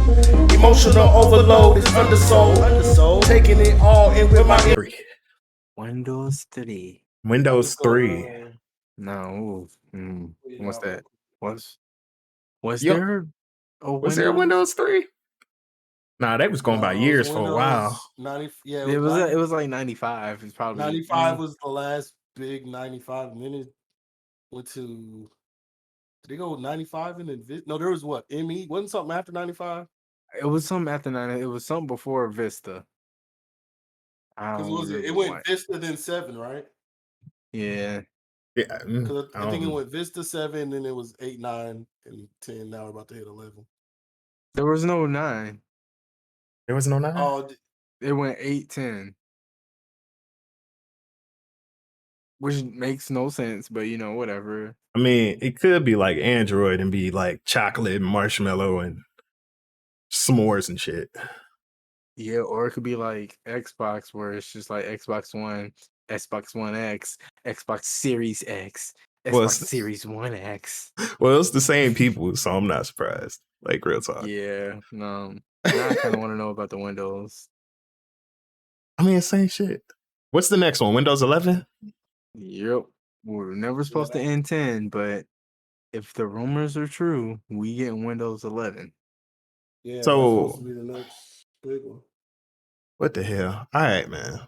Emotional overload is undersold. Taking it all in with my Windows 3. Windows 3. No. What's that? Was Yo, there a was there a Windows 3? Nah, they was going by years for a while. 90, yeah, It was like 95. It's probably 95 was the last big 95, and then it went to. Did they go 95 and then no? There was what ME? Wasn't something after 95? It was something after 90. It was something before Vista. Because it went Vista then 7, right? Yeah. Yeah, Because I think it went Vista 7, then it was 8, 9, and 10. Now we're about to hit 11. There was no 9. There was no 9? Oh, it went 8, 10. Which makes no sense, but whatever. I mean, it could be like Android and be like chocolate and marshmallow and s'mores and shit. Yeah, or it could be like Xbox, where it's just like Xbox One, Xbox One X, Xbox Series X, Xbox Series One X. Well, it's the same people, so I'm not surprised. Like, real talk. Yeah, no. Now I kind of want to know about the Windows. I mean, same shit. What's the next one? Windows 11? Yep. We're never supposed to end 10, but if the rumors are true, we get Windows 11. Yeah, so that's supposed to be the next big one. What the hell? All right, man.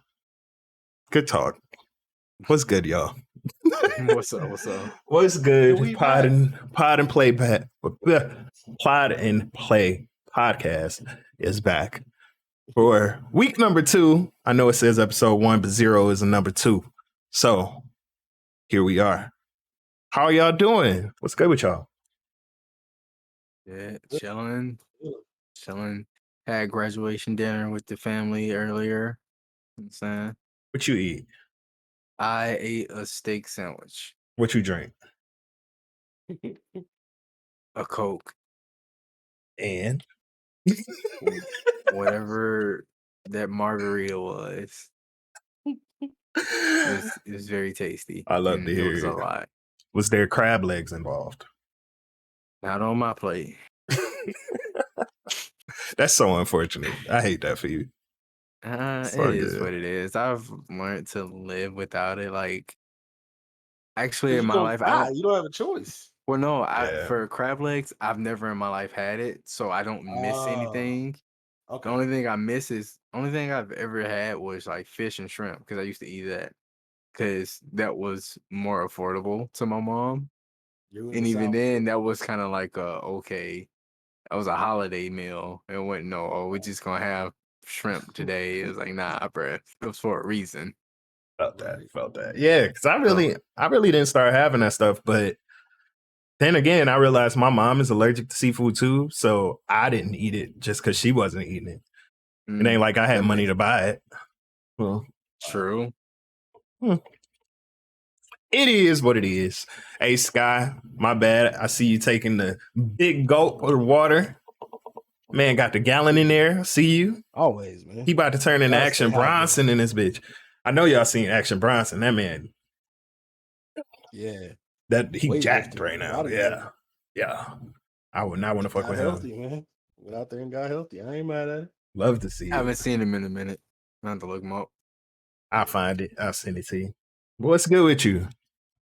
Good talk. What's good, y'all? What's up? What's up? What's good? Pod and Play podcast is back for week number 2. I know it says episode 1, but 0 is a number 2. So here we are. How are y'all doing? What's good with y'all? Yeah, chilling. Had graduation dinner with the family earlier. You know what I'm saying? What you eat? I ate a steak sandwich. What you drink? A Coke. And? Whatever that margarita was. It's very tasty. I love to hear it. Was a lot. Was there crab legs involved? Not on my plate. That's so unfortunate. I hate that for you. It is what it is. I've learned to live without it. Like, actually, in my life, you don't have a choice. Well, no, for crab legs, I've never in my life had it, so I don't miss anything. Okay. The only thing I miss only thing I've ever had was like fish and shrimp, because I used to eat that because that was more affordable to my mom. And even then, that was kind of like okay, that was a holiday meal. It wasn't we're just gonna have shrimp today. It was like, nah, bro, it was for a reason. Felt that. Yeah, because I really didn't start having that stuff, but then again, I realized my mom is allergic to seafood too, so I didn't eat it just because she wasn't eating it. It ain't like I had money to buy it. Well, true. It is what it is. Hey, Sky, my bad. I see you taking the big gulp of water. Man got the gallon in there. See you. Always, man. He about to turn into Action Bronson in this bitch. I know y'all seen Action Bronson. That man. Yeah. That he jacked right now. Yeah. I would not want to fuck with him. Healthy, man. Went out there and got healthy. I ain't mad at it. Love to see it. I haven't seen him in a minute. I have to look him up. I'll find it. I'll send it to you. What's good with you?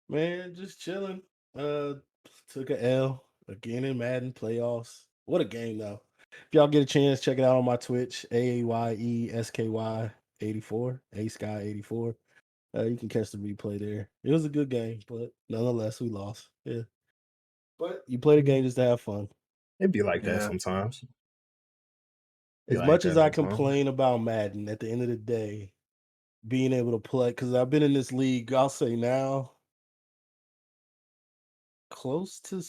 Man, just chilling. Took a L again in Madden playoffs. What a game, though. If y'all get a chance, check it out on my Twitch, AYESKY 84, ASky 84. You can catch the replay there. It was a good game, but nonetheless, we lost. Yeah. But you play the game just to have fun. It'd be like that sometimes. As much as I complain about Madden, at the end of the day, being able to play, because I've been in this league, I'll say now, close to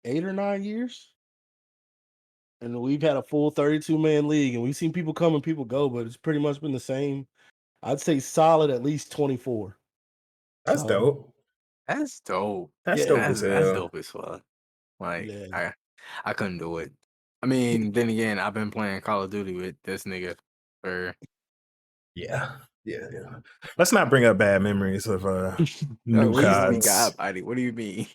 8 or 9 years. And we've had a full 32-man league, and we've seen people come and people go, but it's pretty much been the same. I'd say solid at least 24. That's dope. That's dope. That's dope as hell. That's dope as fuck. Like, I couldn't do it. I mean, then again, I've been playing Call of Duty with this nigga for... Yeah. Let's not bring up bad memories of new CODs. What do you mean?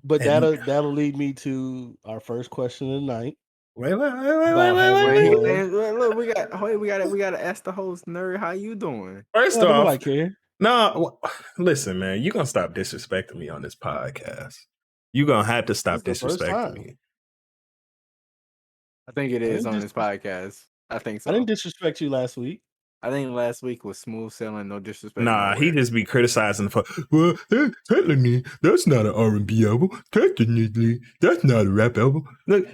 But that'll lead me to our first question of the night. Wait. About having Look, we gotta ask the host, Nerd, how you doing? First off, nobody care. no, listen, man, you're gonna stop disrespecting me on this podcast. You're gonna have to stop It's the first disrespecting time. me. I think it I is didn't on this podcast. I think so. I didn't disrespect you last week. I think last week was smooth sailing, no disrespect. Nah, he nowhere. just be criticizing the well, technically, that's not an R&B album. Technically, that's not a rap album. Look,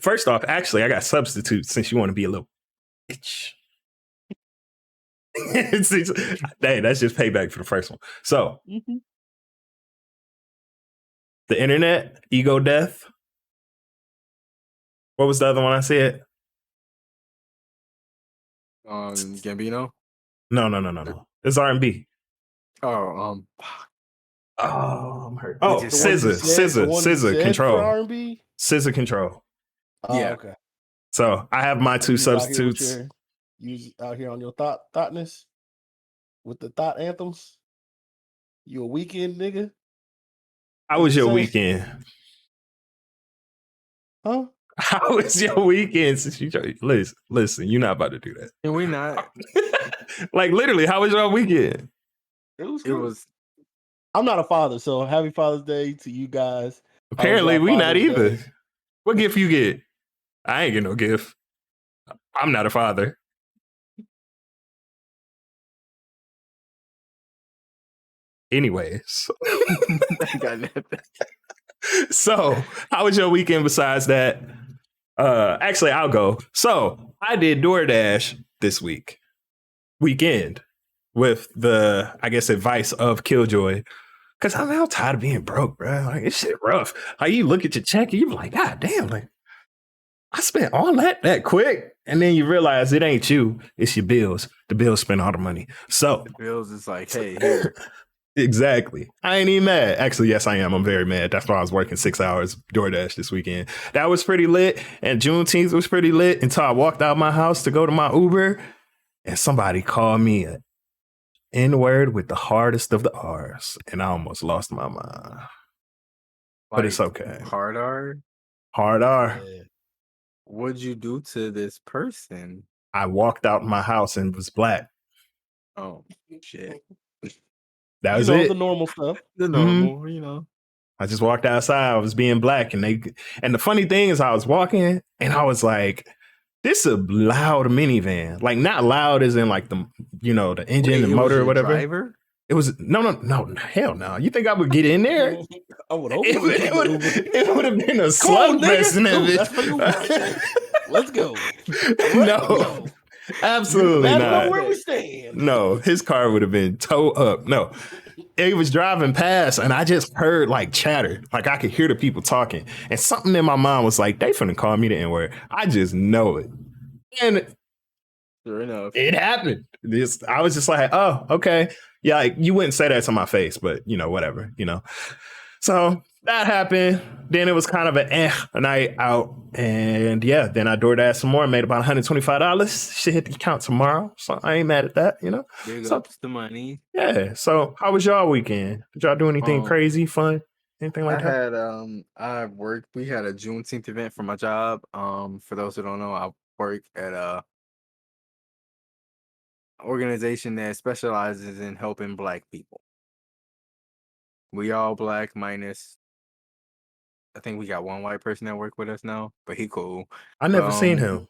first off, actually, I got substitutes since you want to be a little bitch. Hey, that's just payback for the first one. So, the internet, ego death. What was the other one I said? Gambino. No. It's R&B. Oh, I'm hurt. We Oh, just said- SZA, Control. R&B. SZA, Control. Yeah. Okay. So I have my two You substitutes. out here on your thoughtness with the thought anthems. You a weekend nigga? How was you your say? weekend? Huh? How was your weekend? Since you listen, you're not about to do that. Can we not? Like literally, how was your weekend? It was. I'm not a father, so happy Father's Day to you guys. Apparently, we not Father's either. Day? What gift you get? I ain't get no gift. I'm not a father. Anyways. So, how was your weekend besides that? Actually, I'll go. So, I did DoorDash this weekend with the, I guess, advice of KillJoy. Because I'm now tired of being broke, bro. Like, this shit rough. Like, you look at your check and you're like, God damn, like, I spent all that quick. And then you realize it ain't you, it's your bills. The bills spend all the money. So, The bills is like, hey, here. Exactly. I ain't even mad. Actually, yes, I am. I'm very mad. That's why I was working 6 hours DoorDash this weekend. That was pretty lit. And Juneteenth was pretty lit until I walked out my house to go to my Uber and somebody called me an N-word with the hardest of the R's. And I almost lost my mind. But it's okay. Hard R? Hard R. Yeah. What'd you do to this person? I walked out my house and was black. Oh, shit. That was the it. normal stuff. The normal, you know. I just walked outside. I was being black, and the funny thing is, I was walking, and I was like, "This is a loud minivan. Like not loud as in like the the engine, the motor, or whatever." Driver? It was no, hell no. You think I would get in there? I would hope It would have been a slugfest in that bitch. Let's go. No. Absolutely not. Where we stand. No, his car would have been towed up. No, he was driving past and I just heard like chatter. Like I could hear the people talking. And something in my mind was like, they finna call me the N-word. I just know it. And sure enough, it happened. I was just like, oh, okay. Yeah, like, you wouldn't say that to my face, but whatever, So that happened. Then it was kind of a night out. And yeah, then I DoorDash some more, made about $125. Should hit the account tomorrow. So I ain't mad at that, Big ups the money. Yeah. So how was y'all weekend? Did y'all do anything crazy, fun? Anything like that? I worked. We had a Juneteenth event for my job. For those who don't know, I work at a organization that specializes in helping Black people. We all Black minus, I think we got one white person that work with us now, but he cool. I never seen him.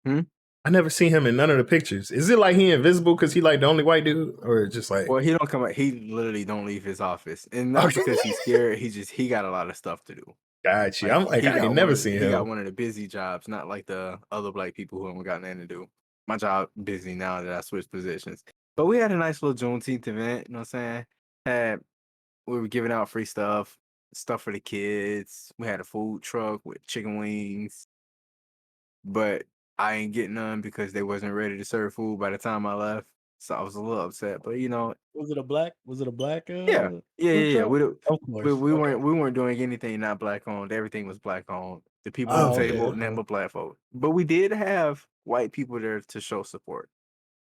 I never seen him in none of the pictures. Is it like he invisible because he like the only white dude, or just like? Well, he don't come out. He literally don't leave his office, and not because he's scared. He got a lot of stuff to do. Got you. I'm like, I ain't never seen him. He got one of the busy jobs, not like the other Black people who haven't got nothing to do. My job busy now that I switched positions. But we had a nice little Juneteenth event. You know what I'm saying? We were giving out free stuff for the kids. We had a food truck with chicken wings, but I ain't getting none because they wasn't ready to serve food by the time I left. So I was a little upset, but was it a black? Yeah. We of course. we weren't doing anything not Black owned. Everything was Black owned. The people on the table, none but Black folk. But we did have white people there to show support.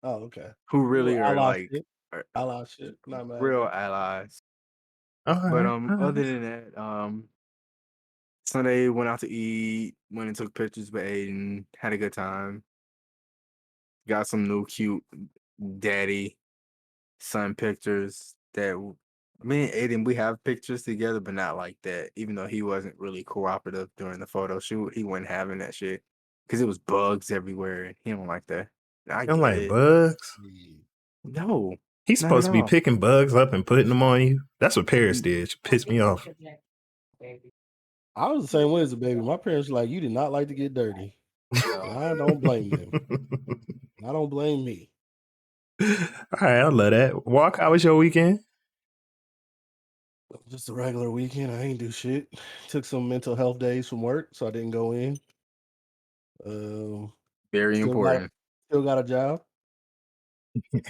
Oh, okay. Who really are like ally shit, not mad. Real allies. But other than that, Sunday went out to eat, went and took pictures with Aiden, had a good time. Got some new cute daddy son pictures that me and Aiden, we have pictures together, but not like that. Even though he wasn't really cooperative during the photo shoot, he wasn't having that shit because it was bugs everywhere. He don't like that. I I'm get like, it. bugs? No, He's not supposed at to be all. picking bugs up and putting them on you. That's what Paris did. She pissed me off. I was the same way as a baby. My parents were like, you did not like to get dirty. I don't blame them. I don't blame me. All right, I love that. Walk, how was your weekend? Just a regular weekend. I ain't do shit. Took some mental health days from work, so I didn't go in. Very important. Still got a job.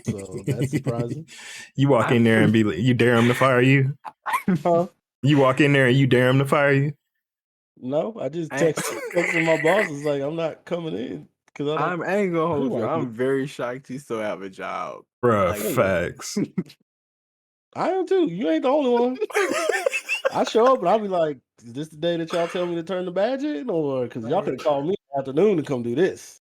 So that's surprising. You walk in there and you dare him to fire you? Huh? You walk in there and you dare him to fire you? No, I just texted my boss. It's like, I'm not coming in because I ain't gonna hold you. like I'm it. very shocked you still have a job. Bruh, Like, facts. I am too. You ain't the only one. I show up and I'll be like, is this the day that y'all tell me to turn the badge in? Or because y'all could have called me in the afternoon to come do this.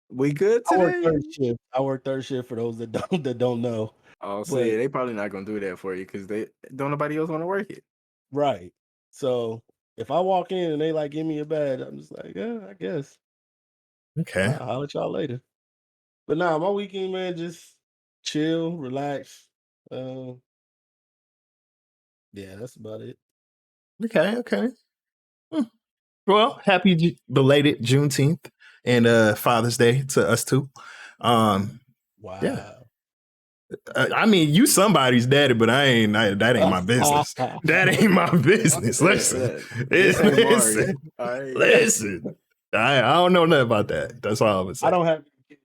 We good today? I work third shift for those that don't know. Oh, see, they probably not gonna do that for you because they don't nobody else want to work it. Right. So if I walk in and they like give me a badge, I'm just like, yeah, I guess. Okay. I'll holler at y'all later. But nah, my weekend, man, just chill, relax. Yeah, that's about it. Okay. Well, happy belated Juneteenth and Father's Day to us too. Wow. Yeah. I mean, you somebody's daddy, but that ain't my business. That ain't my business. Listen. Listen. Listen. I don't know nothing about that. That's all I would say. I don't have kids.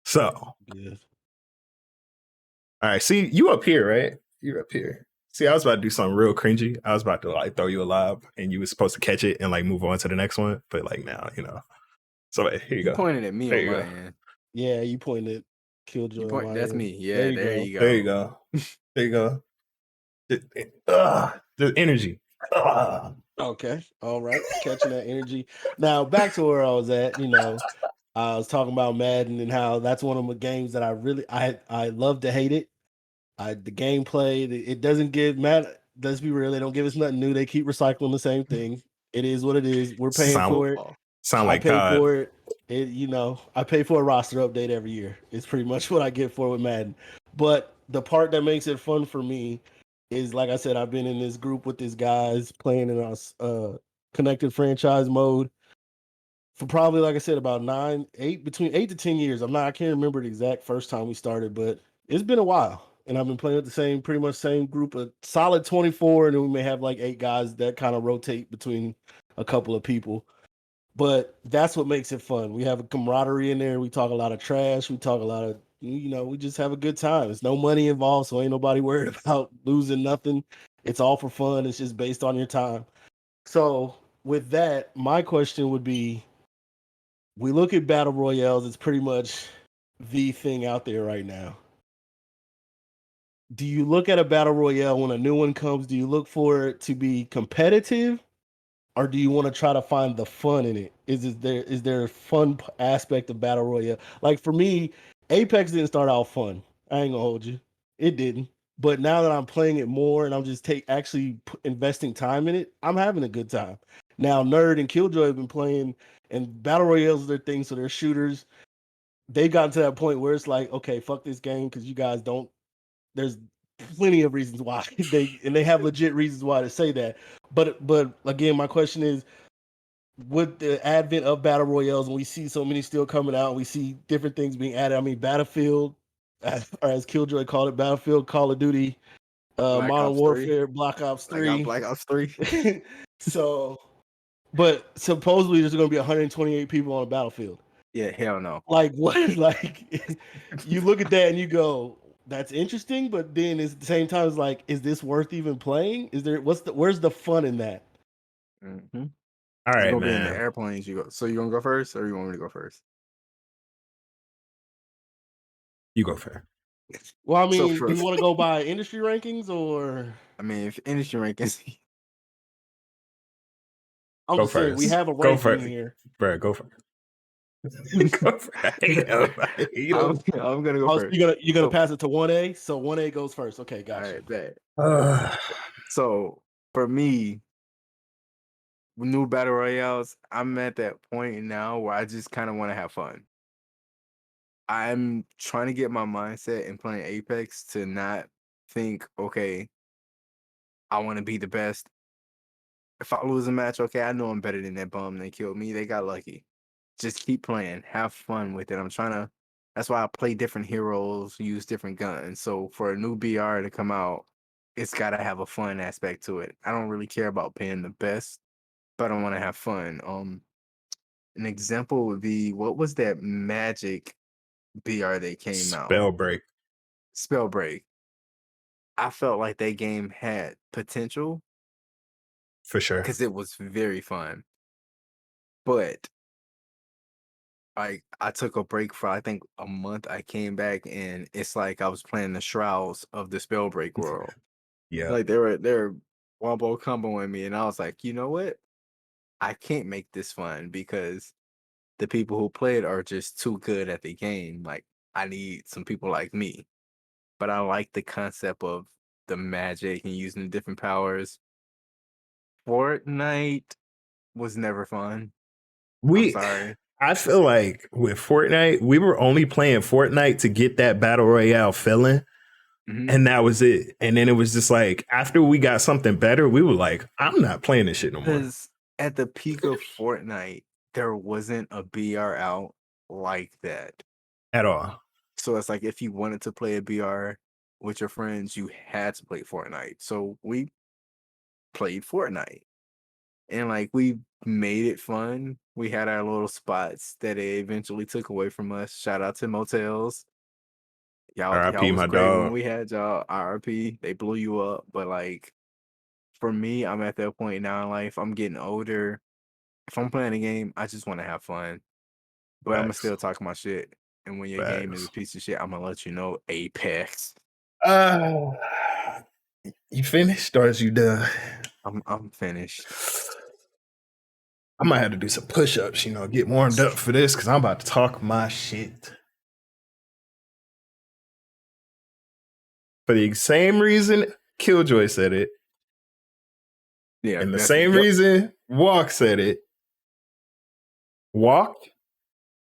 So. Yeah. All right. See, you up here, right? You're up here. See, I was about to do something real cringy. I was about to like throw you a lob and you were supposed to catch it and like move on to the next one. But like now, So here you go. Pointing at me there on you my go. end. Yeah, you pointed at KillJoy. That's me. Yeah, there you go. There you go. There you go. The energy. Okay. All right. Catching that energy. Now back to where I was at, I was talking about Madden and how that's one of the games that I love to hate it. The gameplay, it doesn't give let's be real, they don't give us nothing new. They keep recycling the same thing. It is what it is. We're paying for it. Sound like I pay for it. I pay for a roster update every year. It's pretty much what I get for it with Madden. But the part that makes it fun for me is, like I said, I've been in this group with these guys playing in our connected franchise mode for probably, like I said, about between 8 to 10 years. I can't remember the exact first time we started, but it's been a while. And I've been playing with pretty much same group of solid 24, and then we may have like 8 guys that kind of rotate between a couple of people. But that's what makes it fun. We have a camaraderie in there. We talk a lot of trash. We talk a lot of, we just have a good time. There's no money involved, so ain't nobody worried about losing nothing. It's all for fun. It's just based on your time. So with that, my question would be, we look at battle royales, it's pretty much the thing out there right now. Do you look at a battle royale when a new one comes? Do you look for it to be competitive, or do you want to try to find the fun in it? Is there a fun aspect of battle royale? Like for me, Apex didn't start out fun. I ain't gonna hold you, it didn't. But now that I'm playing it more and I'm just investing time in it, I'm having a good time. Now, Nerd and KillJoy have been playing, and battle royales are their thing, so they're shooters. They've gotten to that point where it's like, okay, fuck this game because you guys don't. There's plenty of reasons why they have legit reasons why to say that. But again, my question is, with the advent of battle royales, and we see so many still coming out, we see different things being added. I mean, Battlefield, or as KillJoy called it, Battlefield, Call of Duty, Modern Warfare, Black Ops 3. Black Ops 3. So, but supposedly there's going to be 128 people on a battlefield. Yeah, hell no. Like what? Like you look at that and you go, that's interesting, but then at the same time, it's like, is this worth even playing? Where's the fun in that? Mm-hmm. All right, man. Be in the man. airplanes. So you gonna go first, or you want me to go first? You go first. Well, I mean, do you want to go by industry rankings or? I mean, if industry rankings, I'm Go just saying we first. have a Go ranking first. here. Bro, go first. Go first. I hate him. I'm gonna go Oh, so first. you're gonna So, pass it to 1A. So 1A goes first. Okay, all gotcha. right, bet. Uh, So for me, new battle royales, I'm at that point now where I just kind of want to have fun. I'm trying to get my mindset in playing Apex to not think, okay, I want to be the best. If I lose a match, okay, I know I'm better than that bum. They killed me. They got lucky. Just keep playing. Have fun with it. That's why I play different heroes, use different guns. So for a new BR to come out, it's got to have a fun aspect to it. I don't really care about paying the best, but I want to have fun. An example would be, what was that Magic BR that came out? Spellbreak. Spellbreak. I felt like that game had potential For sure. because it was very fun. But I took a break for I think a month. I came back and it's like I was playing the shrouds of the Spellbreak world. Yeah. Like they were wombo comboing me, and I was like, you know what? I can't make this fun because the people who play it are just too good at the game. Like I need some people like me. But I like the concept of the magic and using the different powers. Fortnite was never fun. I'm sorry. I feel like with Fortnite, we were only playing Fortnite to get that battle royale feeling. Mhm. And that was it. And then it was just like, after we got something better, we were like, I'm not playing this shit no more. Because at the peak of Fortnite, there wasn't a BR out like that. At all. So it's like if you wanted to play a BR with your friends, you had to play Fortnite. So we played Fortnite. And like we made it fun. We had our little spots that they eventually took away from us. Shout out to motels. Y'all RIP, was my great when dog. we had y'all. RIP. They blew you up. But like for me, I'm at that point now in life. I'm getting older. If I'm playing a game, I just want to have fun. But I'm gonna Facts. still talk my shit. And when your game is a Facts. piece of shit, I'm gonna let you know Apex. You finished or is you done? I'm finished. I might have to do some push-ups, get warmed up for this because I'm about to talk my shit. For the same reason KillJoy said it, Yeah. and the same reason Walk said it, Walk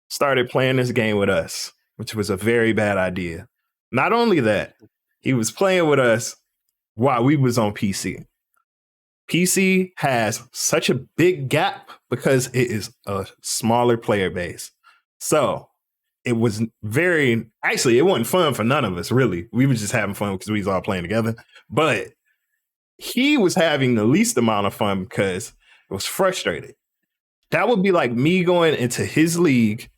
started playing this game with us, which was a very bad idea. Not only that, he was playing with us while we was on PC. PC has such a big gap because it is a smaller player base. So it was actually, it wasn't fun for none of us, really. We were just having fun because we was all playing together. But he was having the least amount of fun because it was frustrated. That would be like me going into his league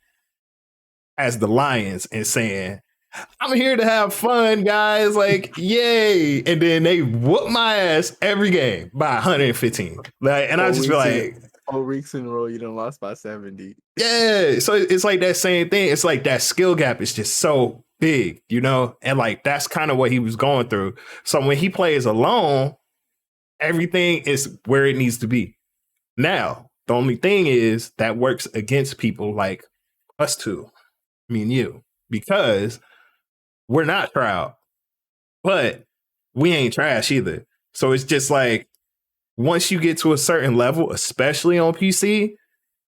as the Lions and saying, I'm here to have fun, guys. Like, yay. And then they whoop my ass every game by 115. And I just feel like 4 weeks in a row, you done lost by 70. Yeah. So it's like that same thing. It's like that skill gap is just so big, And like that's kind of what he was going through. So when he plays alone, everything is where it needs to be. Now, the only thing is that works against people like us two, me and you, because we're not proud, but we ain't trash either. So it's just like once you get to a certain level, especially on PC,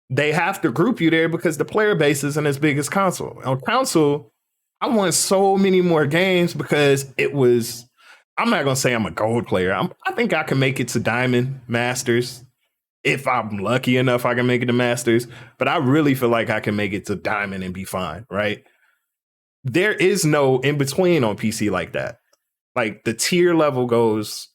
they have to group you there because the player base isn't as big as console. On console, I won so many more games because I'm not going to say I'm a gold player. I think I can make it to Diamond Masters. If I'm lucky enough, I can make it to Masters. But I really feel like I can make it to Diamond and be fine, right? There is no in between on PC like that. Like the tier level goes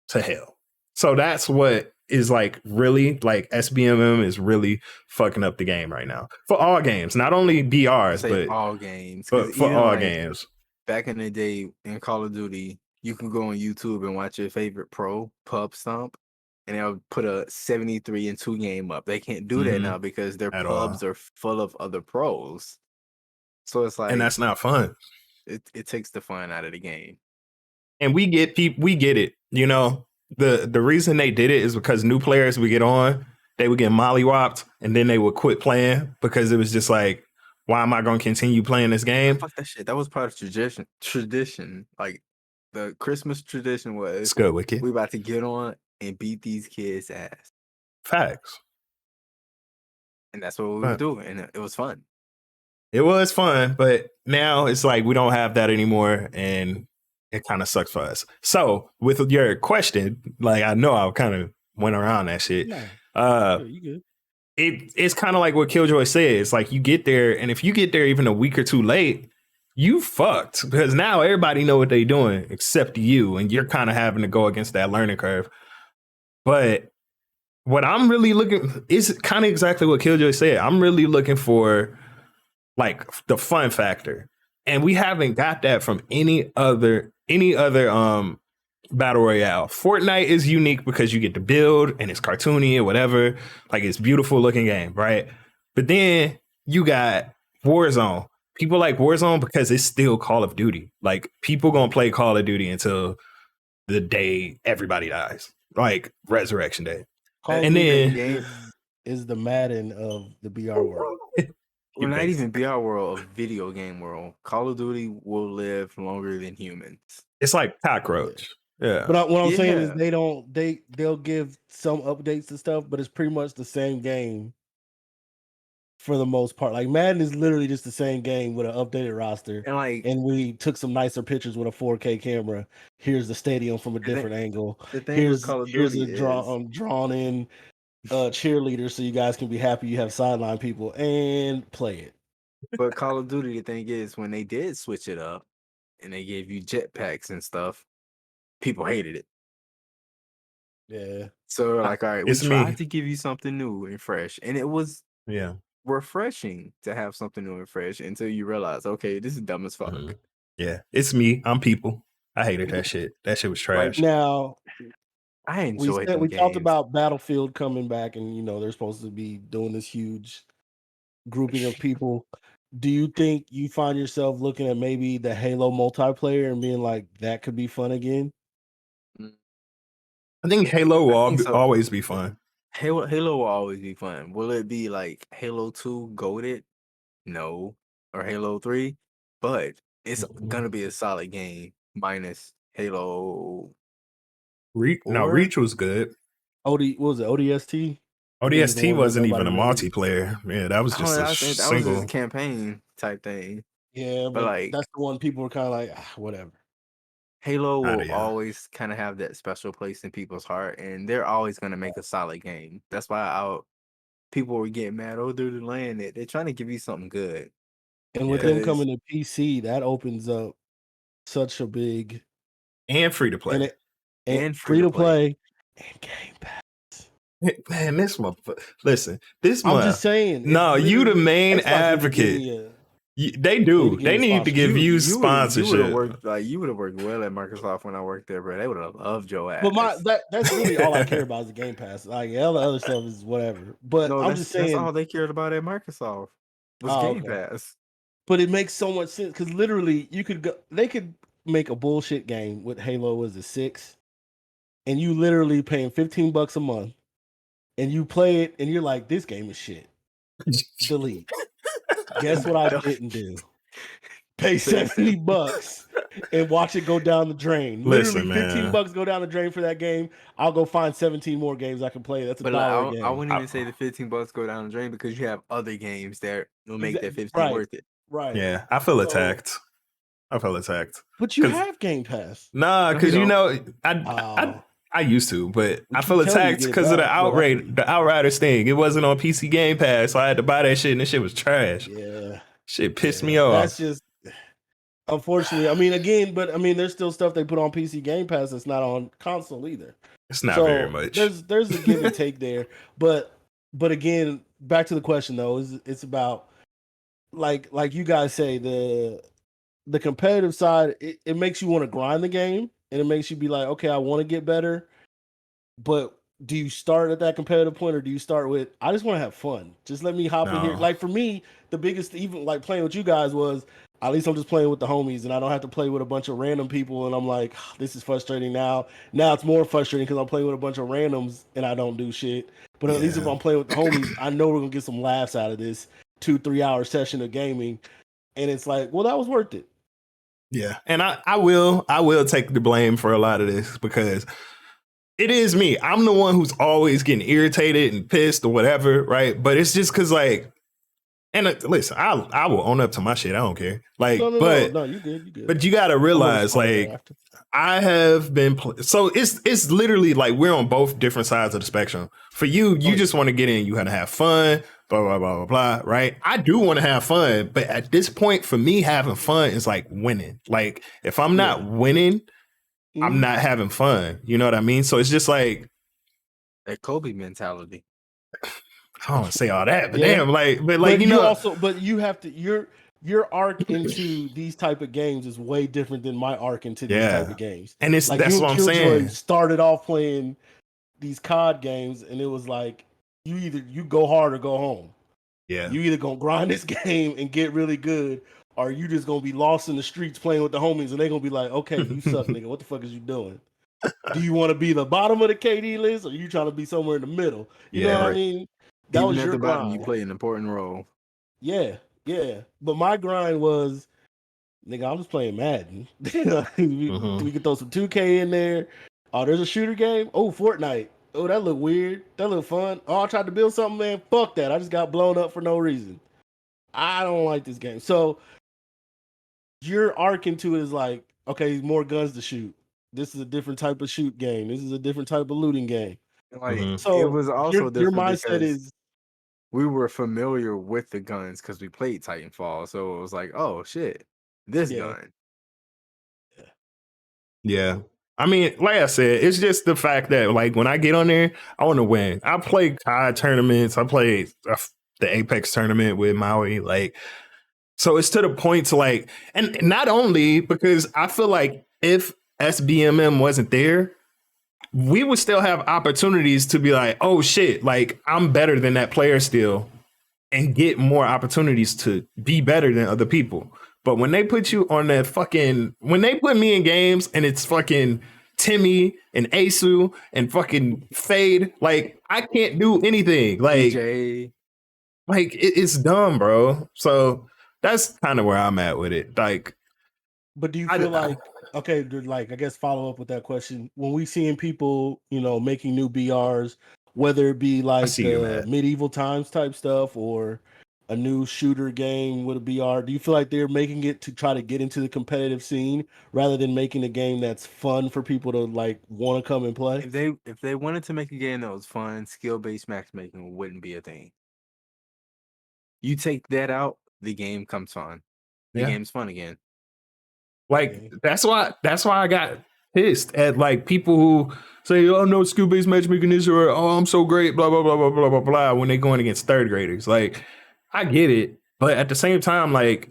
to hell. So that's what is like really like SBMM is really fucking up the game right now for all games, not only BRs, but all games. but for even all like games. back in the day in Call of Duty, you can go on YouTube and watch your favorite pro pub stomp, and they'll put a 73-2 game up. They can't do that now because their At pubs all. are full of other pros. So it's like, And that's not fun. It takes the fun out of the game. And we get it, the reason they did it is because new players would get on, they would get mollywopped, and then they would quit playing because it was just like, why am I going to continue playing this game? Fuck that shit. That was part of tradition. Like the Christmas tradition was, It's good, Wicked. we about to get on and beat these kids' ass. Facts. And that's what we were doing, and it was fun. It was fun, but now it's like we don't have that anymore, and it kind of sucks for us. So, with your question, like I know I kind of went around that shit. You good. It's kind of like what KillJoy said. It's like you get there, and if you get there even a week or two late, you fucked, because now everybody know what they're doing except you, and you're kind of having to go against that learning curve. But what I'm really looking is kind of exactly what KillJoy said. I'm really looking for like the fun factor, and we haven't got that from any other battle royale. Fortnite is unique because you get to build and it's cartoony or whatever. Like, it's beautiful looking game, right? But then you got Warzone. People like Warzone because it's still Call of Duty. Like, people gonna play Call of Duty until the day everybody dies, like Resurrection Day. Call and then game is the Madden of the BR world. Well, not even BR world, a video game world. Call of Duty will live longer than humans. It's like cockroach. Yeah. But what I'm saying is they'll give some updates and stuff, but it's pretty much the same game for the most part. Like, Madden is literally just the same game with an updated roster. And we took some nicer pictures with a 4K camera. Here's the stadium from a different angle. Here's a drawn in cheerleader, so you guys can be happy you have sideline people and play it. But Call of Duty, the thing is, when they did switch it up and they gave you jetpacks and stuff, people hated it. Yeah. So like, all right, we tried to give you something new and fresh, and it was refreshing to have something new and fresh until you realize, okay, this is dumb as fuck. Mm-hmm. Yeah, it's me. I'm people. I hated that shit. That shit was trash. Right now, I enjoyed we talked about Battlefield coming back, and they're supposed to be doing this huge grouping of people. Do you think you find yourself looking at maybe the Halo multiplayer and being like, that could be fun again? I think Halo will always be fun. Halo will always be fun. Will it be like Halo 2 goated? No. Or Halo 3? But it's gonna be a solid game minus Halo. Reach was good. What was it? ODST? ODST wasn't even a multiplayer. Yeah, that was just a single. That was just a campaign type thing. Yeah, but like, that's the one people were kind of like, whatever. Halo will always kind of have that special place in people's heart, and they're always going to make a solid game. That's why people were getting mad. Oh, they're delaying it. They're trying to give you something good. And with them coming to PC, that opens up such a big and free to play, and free to play, and Game Pass. Man, this motherfucker. Listen, I'm just saying. No, you the main advocate. They do. They need to give you sponsorship. You would have worked well at Microsoft when I worked there, bro. They would have loved your ass. But that's really all I care about is the Game Pass. Like, all the other stuff is whatever. But I'm just saying, that's all they cared about at Microsoft was Game Pass. But it makes so much sense because literally they could make a bullshit game with Halo. Was it 6? And you literally paying $15 a month, and you play it, and you're like, this game is shit. Delete. Guess what I didn't do? Pay $70 and watch it go down the drain. Literally, $15 go down the drain for that game. I'll go find 17 more games I can play. That's $1 a game. I wouldn't even say the $15 go down the drain because you have other games that will make that $15 worth it. Right. Yeah, I feel attacked. But you have Game Pass. Nah, because I used to, but I feel attacked because of the Outriders thing. It wasn't on PC Game Pass, so I had to buy that shit, and the shit was trash. Yeah, shit pissed me off. That's just, unfortunately. I mean, there's still stuff they put on PC Game Pass that's not on console either. It's not very much. There's a give and take there, but again, back to the question though, it's about like you guys say, the competitive side. It makes you want to grind the game. And it makes you be like, okay, I want to get better. But do you start at that competitive point, or do you start with, I just want to have fun? Just let me hop in here. Like, for me, the biggest, even like playing with you guys, was At least I'm just playing with the homies, and I don't have to play with a bunch of random people. And I'm like, this is frustrating now. Now it's more frustrating because I'm playing with a bunch of randoms and I don't do shit. But at least if I'm playing with the homies, I know we're gonna get some laughs out of this 2-3 hour session of gaming. And it's like, well, that was worth it. Yeah, and I will take the blame for a lot of this because it is me. I'm the one who's always getting irritated and pissed or whatever, right? But it's just because like. And listen, I will own up to my shit. I don't care. Like, No, you good. But you gotta realize, like, I have been. So it's literally like we're on both different sides of the spectrum. For you, you just want to get in. You want to have fun. Blah blah blah blah blah. Right? I do want to have fun, but at this point, for me, having fun is like winning. Like, if I'm not winning, I'm not having fun. You know what I mean? So it's just like that Kobe mentality. I don't want to say all that, but damn, but you know, also, but you have to your arc into these type of games is way different than my arc into these type of games. And it's like that's what I'm saying. Started off playing these COD games, and it was like you go hard or go home. Yeah, you either gonna grind this game and get really good, or you just gonna be lost in the streets playing with the homies, and they gonna be like, okay, you suck, nigga. What the fuck is you doing? Do you want to be the bottom of the KD list, or you trying to be somewhere in the middle? You know what I mean? That Even was at your the bottom, grind. you play an important role. Yeah. But my grind was, nigga, I'm just playing Madden. We could throw some 2K in there. Oh, there's a shooter game. Oh, Fortnite. Oh, that look weird. That look fun. Oh, I tried to build something, man. Fuck that. I just got blown up for no reason. I don't like this game. So your arc into it is like, okay, more guns to shoot. This is a different type of shoot game. This is a different type of looting game. Like, so it was also your mindset is we were familiar with the guns because we played Titanfall, so it was like, oh shit, this gun. Yeah. I mean, like I said, it's just the fact that like when I get on there, I want to win. I play COD tournaments. I play the Apex tournament with Maui. Like, so it's to the point to like, and not only because I feel like if SBMM wasn't there, we would still have opportunities to be like, oh shit, like I'm better than that player still, and get more opportunities to be better than other people. But when they put you on that when they put me in games and it's fucking Timmy and Asu and fucking Fade, like I can't do anything. Like, DJ. Like it's dumb, bro. So that's kind of where I'm at with it. Like, but do you feel like, okay, like I guess follow up with that question. When we seeing people, making new BRs, whether it be like the medieval times type stuff or a new shooter game with a BR, do you feel like they're making it to try to get into the competitive scene rather than making a game that's fun for people to like want to come and play? If they wanted to make a game that was fun, skill-based matchmaking wouldn't be a thing. You take that out, the game comes fun. The game's fun again. Like that's why I got pissed at like people who say, oh no, skill-based matchmaking is, or oh I'm so great, blah blah blah blah blah blah blah, when they're going against third graders. Like I get it, but at the same time, like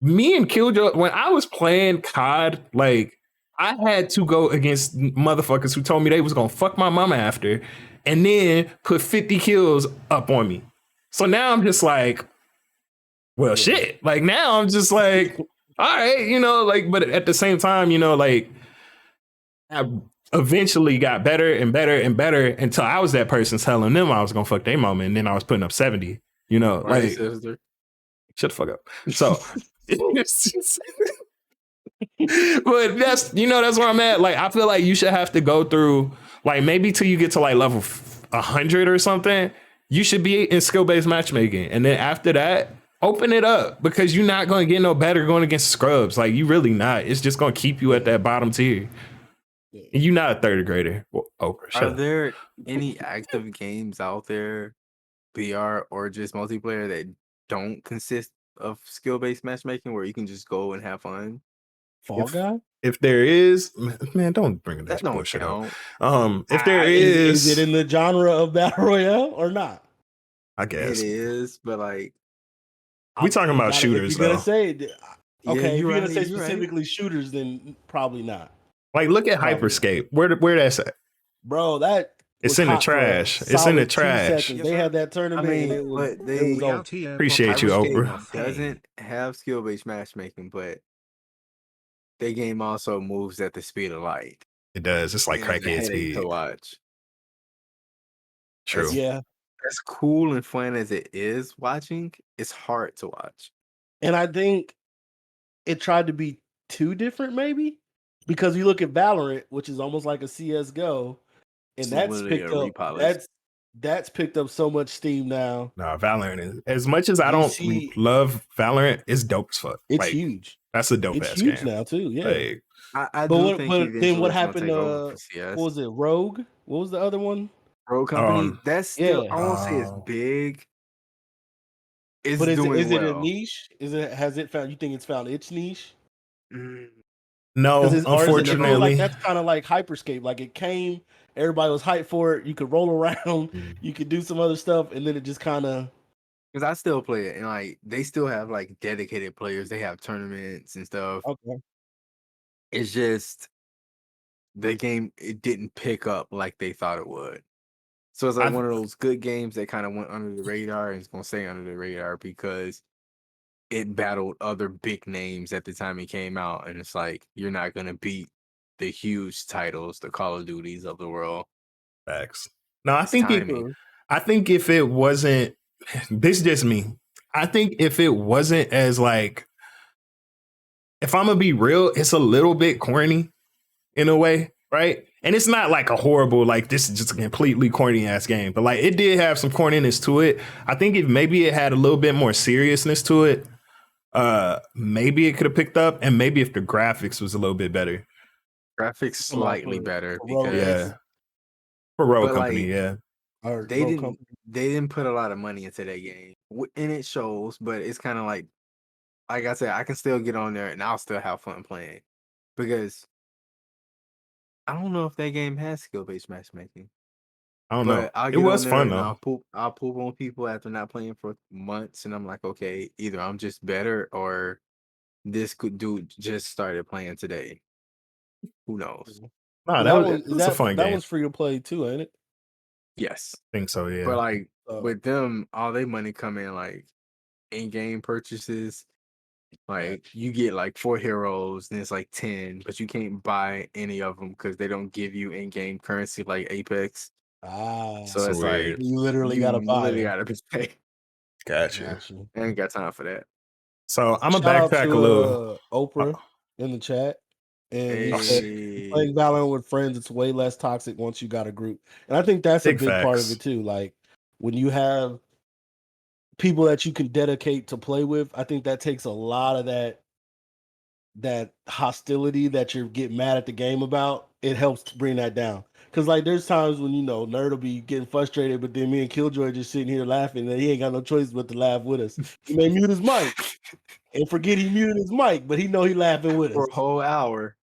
me and KillJoy, when I was playing COD, like I had to go against motherfuckers who told me they was gonna fuck my mama after, and then put 50 kills up on me. So now I'm just like, well, shit. Like now I'm just like, all right, like, but at the same time, like I eventually got better and better and better until I was that person telling them I was gonna fuck their mama, and then I was putting up 70. Like sister. Shut the fuck up. So but that's that's where I'm at. Like I feel like you should have to go through like maybe till you get to like level 100 or something. You should be in skill-based matchmaking, and then after that, open it up, because you're not going to get no better going against scrubs. Like you really not. It's just going to keep you at that bottom tier. And you're not a third grader. Well, Are there any active games out there, BR or just multiplayer, that don't consist of skill-based matchmaking where you can just go and have fun? Fall Guy? If there is, man, don't bring that bullshit up. If there is it in the genre of battle royale or not? I guess it is, but like we talking about shooters. If you're gonna say, okay, if you're right, gonna say specifically shooters, then probably not. Like, look at Hyperscape. Where that's at, bro. That It's was in the hot for a trash. It's in the solid 2 trash. seconds. Yes, They sir. had that I tournament, and mean, it was but they over. Appreciate you, RvngoftheNERD Oprah. doesn't have skill-based matchmaking, but their game also moves at the speed of light. It does. It's like And it's a crackhead headache to speed. watch. True. Yeah, As cool and fun as it is watching, it's hard to watch. and I think it tried to be too different, maybe, because you look at Valorant, which is almost like a CS:GO, and It's that's literally picked a up. repolish. That's picked up so much steam now. No, Valorant is, as much as I You don't see, love Valorant, it's dope as fuck. it's Like, huge. that's a dope It's ass huge game. now too. Yeah, Like, I but do think but then eventually what it's gonna happened? take over for What CS. was it? Rogue? What was the other one? Rogue Company, that's still, Yeah, I won't say it's oh, big. It's but doing is it a well. niche? Has it found? You think it's found its niche? Mm, no, Or is it? Because unfortunately. that's kind of like Hyperscape. Like it came, everybody was hyped for it. You could roll around, you could do some other stuff, and then it just kind of. Because I still play it, and like they still have like dedicated players. They have tournaments and stuff. Okay. It's just the game, it didn't pick up like they thought it would. So it's like I've- one of those good games that kind of went under the radar, and it's gonna stay under the radar because it battled other big names at the time it came out, and it's like you're not gonna beat the huge titles, the Call of Duties of the world. Facts. No, It's timing. I think if it wasn't, this is just me. I think if it wasn't as like, if I'm gonna be real, it's a little bit corny in a way, right? And it's not like a horrible, like this is just a completely corny ass game, but like it did have some corniness to it. I think if maybe it had a little bit more seriousness to it, maybe it could have picked up, and maybe if the graphics was a little bit better. Graphics slightly better Rogue, because For Rogue but, Company, like, yeah. Or they Rogue didn't Company. they didn't put a lot of money into that game, and it shows. But it's kind of like I said, I can still get on there and I'll still have fun playing because I don't know if that game has skill-based matchmaking. I don't know. But I'll It get was on there fun and though. I'll poop on people after not playing for months, and I'm like, okay, either I'm just better or this dude just started playing today. Who knows? No, That was a fun game. was free to play too, ain't it? Yes, I think so, yeah. but like Oh. with them, all their money come in like in-game purchases. Like you get like 4 heroes, and it's like 10, but you can't buy any of them because they don't give you in-game currency like Apex. Ah, So So it's weird. like you literally you gotta buy literally it. gotta pay. Gotcha. I ain't got time for that. So I'm gonna Shout out backtrack to a little. Oprah in the chat, and he said Hey, playing Valorant with friends, it's way less toxic once you got a group, and I think that's a Big big part of facts. it too. Like when you have people that you can dedicate to play with, I think that takes a lot of that hostility that you're getting mad at the game about. It helps to bring that down. Cause like there's times when Nerd will be getting frustrated, but then me and KillJoy just sitting here laughing, and he ain't got no choice but to laugh with us. He may mute his mic and forget he muted his mic, but he know he laughing with for us. a whole hour.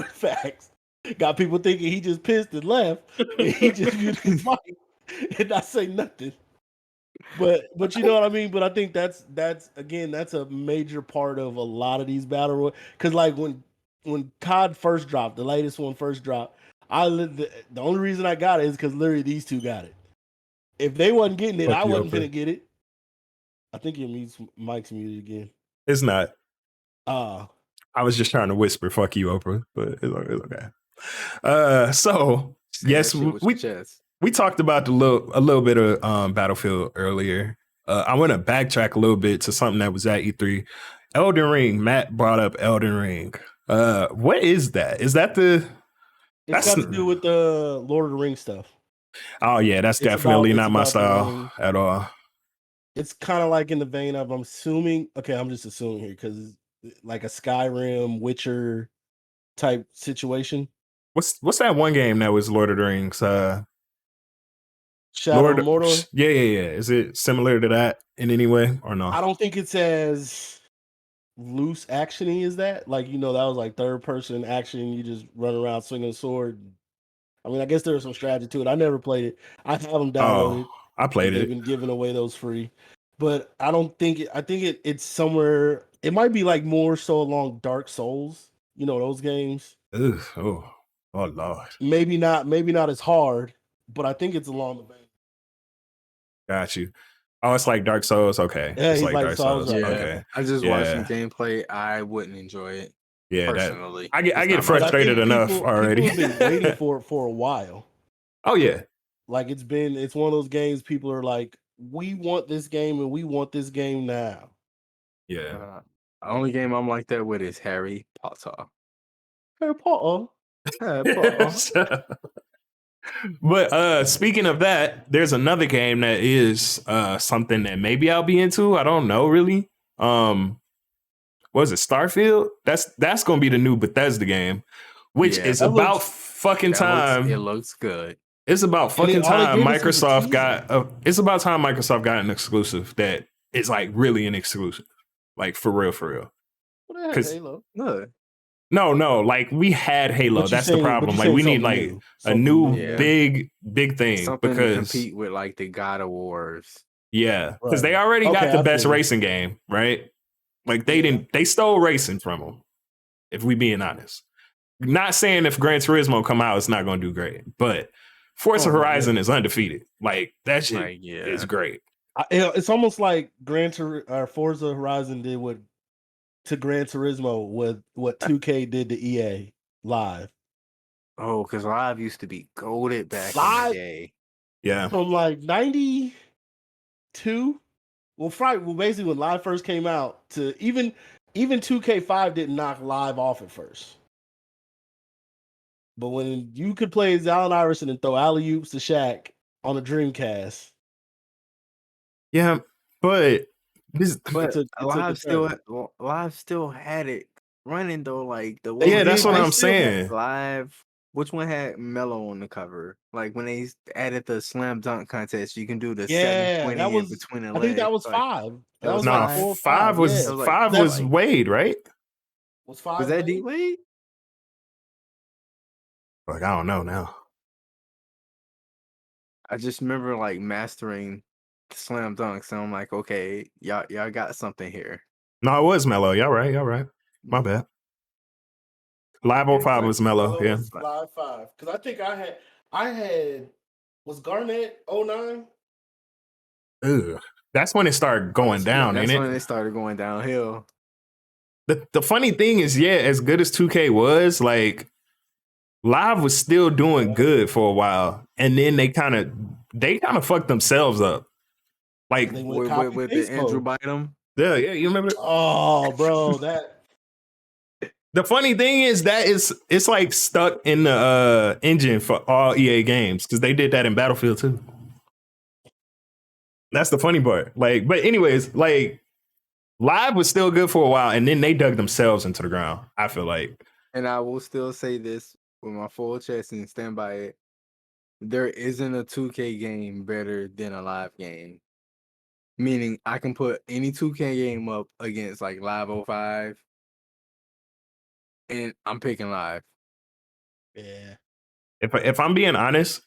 Facts. Got people thinking he just pissed and left, and he just muted his mic and not say nothing. But you know what I mean. But I think that's again that's a major part of a lot of these battle royale. Because like when COD first dropped, the latest one first dropped, the only reason I got it is because literally these two got it. If they wasn't getting it, Fuck I you, wasn't Oprah. finna get it. I think your mic's muted again. It's not. Ah, I was just trying to whisper, "Fuck you, Oprah," but it's okay. So Say yes, that shit with your chest. we talked about a little bit of Battlefield earlier. I want to backtrack a little bit to something that was at E3. Elden Ring. Matt brought up Elden Ring. What is that? Is that the? it's That's got to do with the Lord of the Rings stuff. Oh yeah, that's It's definitely it's not my about the style ring. at all. It's kind of like in the vein of I'm just assuming here because like a Skyrim, Witcher type situation. What's that one game that was Lord of the Rings? Shadow of Mordor. Yeah. Is it similar to that in any way or no? I don't think it's as loose actiony as that. Like that was like third person action. You just run around swinging a sword. I mean, I guess there was some strategy to it. I never played it. I have them downloaded. I played They've it. been giving away those free, but I don't think it. I think it's somewhere. It might be like more so along Dark Souls. Those games. Ugh, oh Lord. Maybe not as hard, but I think it's along the vein. Got you. Oh, it's like Dark Souls. Okay, Yeah, it's he's like like Dark Souls, Souls. right? Yeah, Okay, I just watched some yeah, gameplay. I wouldn't enjoy it yeah. That personally. I It's get not my But I frustrated think enough people already. have been waiting for it for a while. Oh yeah, Like it's one of those games people are like, we want this game and we want this game now. yeah. The only game I'm like that with is Harry Potter. Harry Potter. Harry Potter. But speaking of that, there's another game that is something that maybe I'll be into. I don't know really. Was it Starfield? That's gonna be the new Bethesda game, which Yeah, is that about looks- fucking time. It looks good. It's about And fucking all they time gave us was a Microsoft teaser. got. It's about time Microsoft got an exclusive that is like really an exclusive, like for real, for real. What the heck, 'Cause- Halo? Look, No, like we had Halo. But you That's the saying- but problem. you Like saying we need something like new. a Something new Yeah. big thing something to because compete with like the God of Wars. yeah, because they Right. already got Okay, the I best feel you. racing game, right? Like they Yeah. didn't. They stole racing from them. If we being honest, not saying if Gran Turismo come out, it's not going to do great, but Forza Oh, my Horizon is undefeated. Like that shit Like, yeah. is great. It's almost like Forza Horizon did to Gran Turismo with what 2K did to EA Live. Oh, because Live used to be goated back in Live? the day. Yeah, From like 92. Well, basically when Live first came out to even 2K5 didn't knock Live off at first. But when you could play as Allen Iverson and throw alley-oops to Shaq on a Dreamcast, yeah, but this. But took a Live turn. still had it running though. Like the Yeah, one that's what They I'm still had saying. Live. Which one had Mello on the cover? Like when they added the slam dunk contest, you can do the Yeah, 720 that was. in between the I legs. think that was Like, 5. That was was No, like five? 4 or 5 5. was Yeah. It was like- 5 that was like- Wade, right? Was 5? was that Wade? D Wade? Like I don't know now. I just remember like mastering slam dunks, and I'm like, okay, y'all got something here. No, it was Mellow. Y'all right. My bad. Live It's 05 like- was Mellow. Yeah. Live 5. Because I think I had was Garnett 09? Ugh. That's when it started going down, That's ain't when it? it started going downhill. The funny thing is, yeah, as good as 2K was, like Live was still doing good for a while, and then they kind of fucked themselves up. Like, They went With copy the paste Andrew mode. Bynum. yeah, you remember? Oh, bro, that The funny thing is that it's like stuck in the engine for all EA games because they did that in Battlefield too. That's the funny part. Like, but anyways, like Live was still good for a while, and then they dug themselves into the ground. I feel like. And I will still say this with my full chest and stand by it. There isn't a 2K game better than a Live game. Meaning I can put any 2K game up against like Live 05 and I'm picking Live. yeah. If I'm being honest,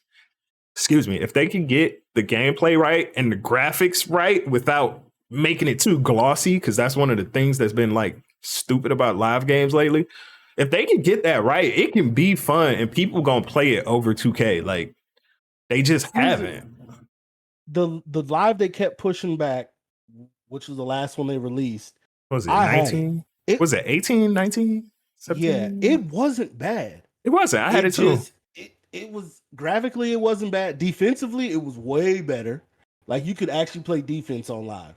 excuse me, if they can get the gameplay right and the graphics right without making it too glossy, because that's one of the things that's been like stupid about live games lately. If they can get that right, it can be fun and people gonna play it over 2K. Like they just haven't. The Live they kept pushing back, which was the last one they released. What was it I had 19? it. Was it 18, 19? 17? Yeah, it wasn't bad. It wasn't. I had it too. It was graphically, it wasn't bad. Defensively, it was way better. Like you could actually play defense on Live.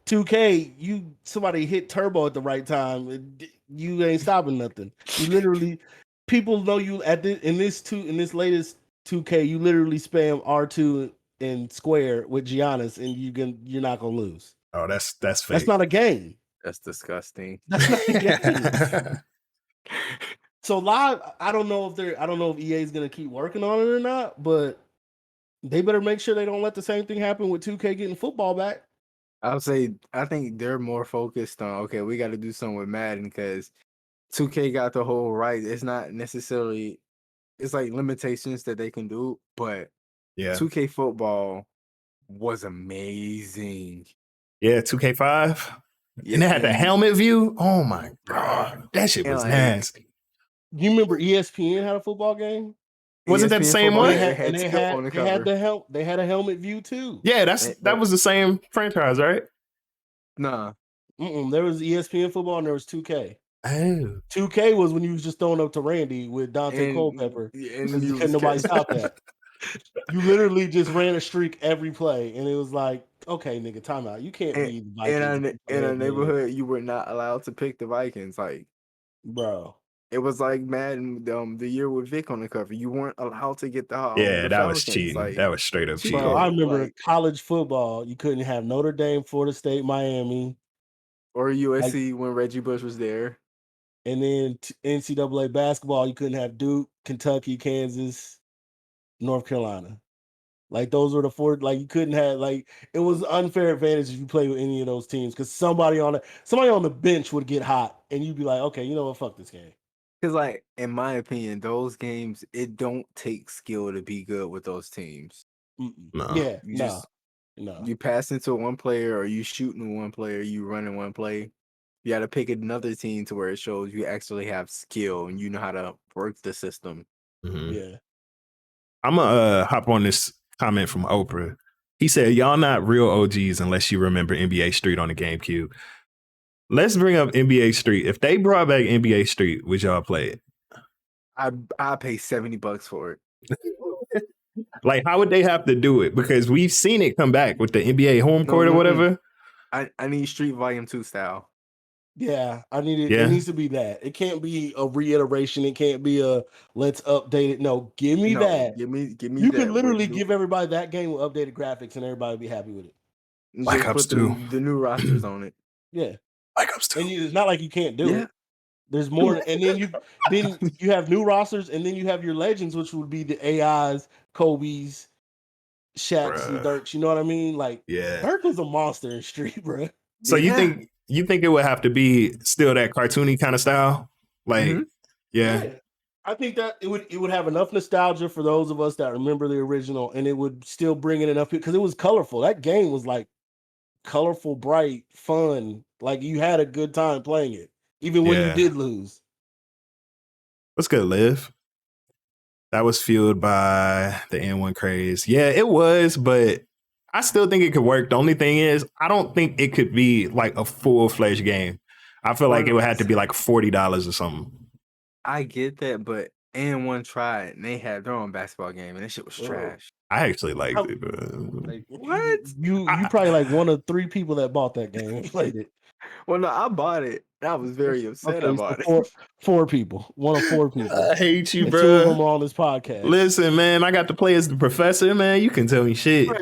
2K, somebody hit turbo at the right time, you ain't stopping nothing. You literally, people know you in this latest 2K, you literally spam R2 and square with Giannis, and you're not gonna lose. Oh, that's fake. That's not a game. That's disgusting. That's not a game. So Live, I don't know if EA is gonna keep working on it or not, but they better make sure they don't let the same thing happen with 2K getting football back. I think they're more focused on, okay, we got to do something with Madden because 2K got the whole right. It's not necessarily, it's like limitations that they can do, but yeah. 2K football was amazing. Yeah, 2K5. Yeah, And they had the helmet view. Oh my God. That shit was like- nasty. You remember ESPN had a football game? Wasn't that the ESPN same football, one? They had a helmet view too. Yeah, that was the same franchise, right? Nah. There was ESPN football and there was 2K. Oh. 2K was when you was just throwing up to Randy with Dante Culpepper. And You couldn't nobody stop that. You literally just ran a streak every play, and it was like, okay, nigga, timeout. You can't be the Vikings. In our neighborhood, you were not allowed to pick the Vikings. Like, bro, it was like Madden, the year with Vic on the cover. You weren't allowed to get the Yeah, that was Falcons. cheating. Like, that was straight up cheating. bro, I remember college football. You couldn't have Notre Dame, Florida State, Miami, or USC when Reggie Bush was there. And then NCAA basketball, you couldn't have Duke, Kentucky, Kansas, North Carolina. Like those were the four. Like you couldn't have it was unfair advantage if you play with any of those teams because somebody on the bench would get hot and you'd be like, okay, you know what, fuck this game. Because like in my opinion, those games it don't take skill to be good with those teams. No. Yeah, you pass into one player or you shooting one player, you running one play. You got to pick another team to where it shows you actually have skill and you know how to work the system. Mm-hmm. Yeah, I'm gonna hop on this comment from Oprah. He said, y'all not real OGs unless you remember NBA Street on the GameCube. Let's bring up NBA Street. If they brought back NBA Street, would y'all play it? I pay $70 for it. Like, how would they have to do it? Because we've seen it come back with the NBA home court or whatever. I need Street Volume 2 style. Yeah, I need it. Yeah. It needs to be that. It can't be a reiteration. It can't be a let's update it. No, give me that. Give me. You could literally give everybody that game with updated graphics, and everybody would be happy with it. Black Ops 2. The new rosters on it. Yeah, Black Ops 2. And it's not like you can't do it. There's more, and then you have new rosters, and then you have your legends, which would be the AIs, Kobe's, Shaq's, and Dirks. You know what I mean? Like, Dirk was a monster in Street, bro. So you think it would have to be still that cartoony kind of style? Like, yeah. I think that it would have enough nostalgia for those of us that remember the original, and it would still bring in enough because it was colorful. That game was like colorful, bright, fun. Like you had a good time playing it, even when you did lose. What's good, Liv? That was fueled by the N1 craze. Yeah, it was, but I still think it could work. The only thing is, I don't think it could be like a full-fledged game. I feel like it would have to be like $40 or something. I get that, but N1 tried and they had their own basketball game and that shit was trash. I actually liked it. Like, what? You probably like one of three people that bought that game and played it. Well, no, I bought it. I was very upset about it. Four people. One of four people. I hate you, bro. Two of them on this podcast. Listen, man, I got to play as the professor, man. You can tell me shit. Bro,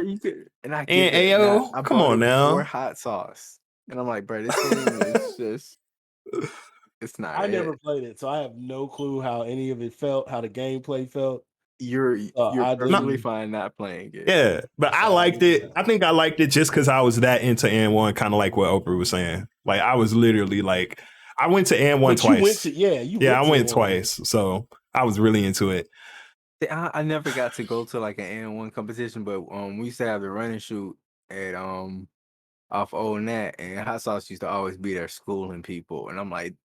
and AO, come on now. More hot sauce. And I'm like, bro, this game is just... It's not. I never played it, so I have no clue how any of it felt, how the gameplay felt. You're perfectly fine not playing it. Yeah, but I liked it. I think I liked it just because I was that into N1, kind of like what Oprah was saying. Like I was literally like, I went to N1 twice. I went twice, so I was really into it. I never got to go to like an N1 competition, but we used to have the running shoot at off Old Nat, and Hot Sauce used to always be there schooling people, and I'm like,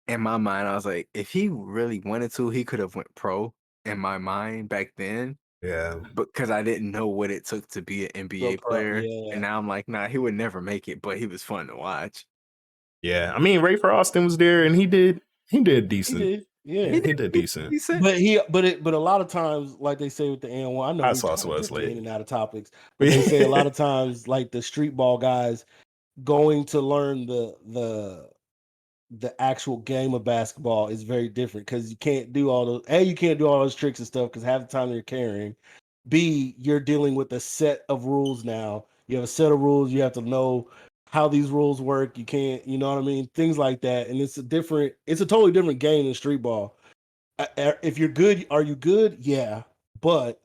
in my mind, I was like, if he really wanted to, he could have went pro. In my mind back then, because I didn't know what it took to be an NBA player, and now I'm like, nah, he would never make it, but he was fun to watch. Yeah, I mean, Ray for Austin was there, and he did decent. He did decent. But a lot of times, like they say with the N1, I know Hot Sauce was late. In and out of topics, but they say a lot of times, like the street ball guys going to learn the actual game of basketball is very different because you can't do all those. You can't do all those tricks and stuff because half the time you're carrying. B, you're dealing with a set of rules now. You have a set of rules. You have to know how these rules work. You can't, you know what I mean? Things like that. And it's a totally different game than street ball. If you're good, are you good? Yeah. But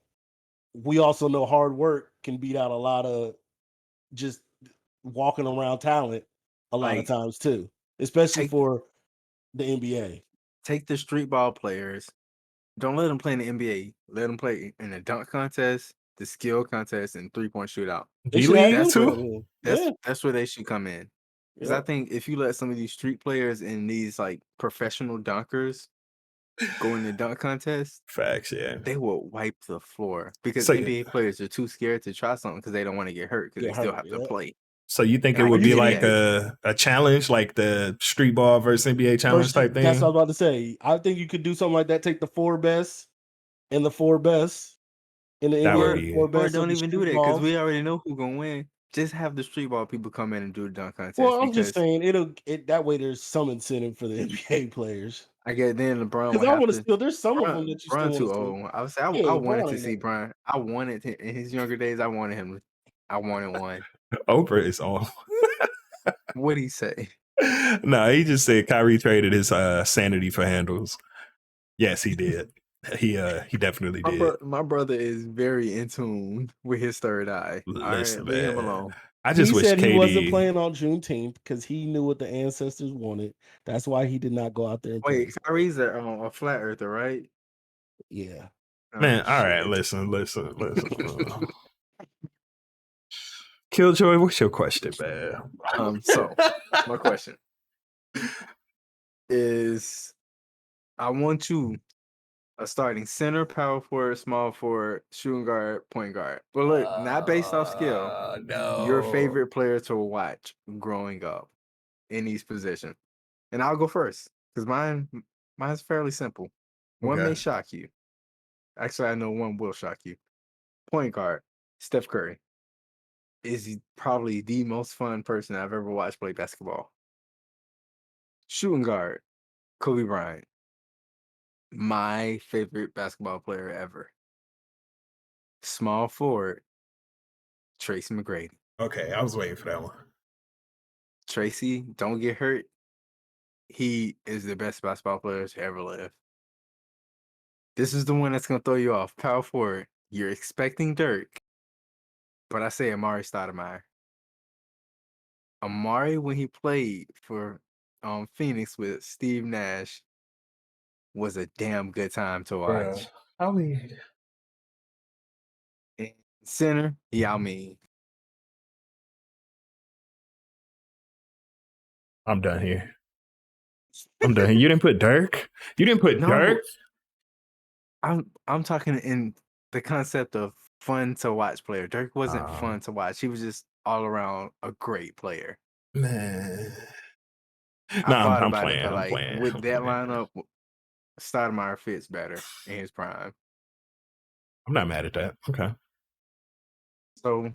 we also know hard work can beat out a lot of just walking around talent a lot of times too. Especially for the NBA. Take the street ball players. Don't let them play in the NBA. Let them play in the dunk contest, the skill contest, and 3-point shootout. That's where they should come in. Because I think if you let some of these street players and these like professional dunkers go in the dunk contest, Facts, yeah. they will wipe the floor because So- NBA players are too scared to try something because they don't want to get hurt because they still have to play. So you think And it I would be get like that. a challenge, like the street ball versus NBA challenge type thing? That's what I was about to say. I think you could do something like that. Take the 4 best and the 4 best in the That would NBA. be- 4 Or best of don't the even do street that because balls. we already know who's gonna win. Just have the street ball people come in and do the dunk contest. Well, I'm just because saying that way there's some incentive for the NBA players. I get then LeBron Because would I have want to to. still. There's some of LeBron, them that you still LeBron want too to see. old. I would say I Yeah, wanted LeBron to ain't see that- Brian. I wanted him in his younger days. I wanted him. I wanted one. Oprah is on. What'd he say? No, he just said Kyrie traded his sanity for handles. Yes, he did. He definitely did. My brother is very in tune with his third eye. Listen, All right, leave him man. alone. I just he wish said KD he wasn't playing on Juneteenth because he knew what the ancestors wanted. That's why he did not go out there and play. Wait, Kyrie's a flat earther, right? Yeah. Man, Oh, all right, shit. listen. KillJoy, what's your question, man? So my question is, I want you a starting center, power forward, small forward, shooting guard, point guard. But look, not based off skill. No. Your favorite player to watch growing up in each position. And I'll go first because mine's fairly simple. One may shock you. Actually, I know one will shock you. Point guard, Steph Curry is probably the most fun person I've ever watched play basketball. Shooting guard, Kobe Bryant. My favorite basketball player ever. Small forward, Tracy McGrady. Okay, I was waiting for that one. Tracy, don't get hurt. He is the best basketball player to ever live. This is the one that's going to throw you off. Power forward, you're expecting Dirk, but I say Amari Stoudemire. Amari, when he played for Phoenix with Steve Nash, was a damn good time to watch. I mean, And center, Yao Ming. I'm done here. You didn't put Dirk? You didn't put Dirk? I'm talking in the concept of fun to watch player. Dirk wasn't Oh. fun to watch. He was just all around a great player. Man. I No, thought I'm about playing. it, but I'm like playing. with I'm that playing. lineup, Stoudemire fits better in his prime. I'm not mad at that. Okay. So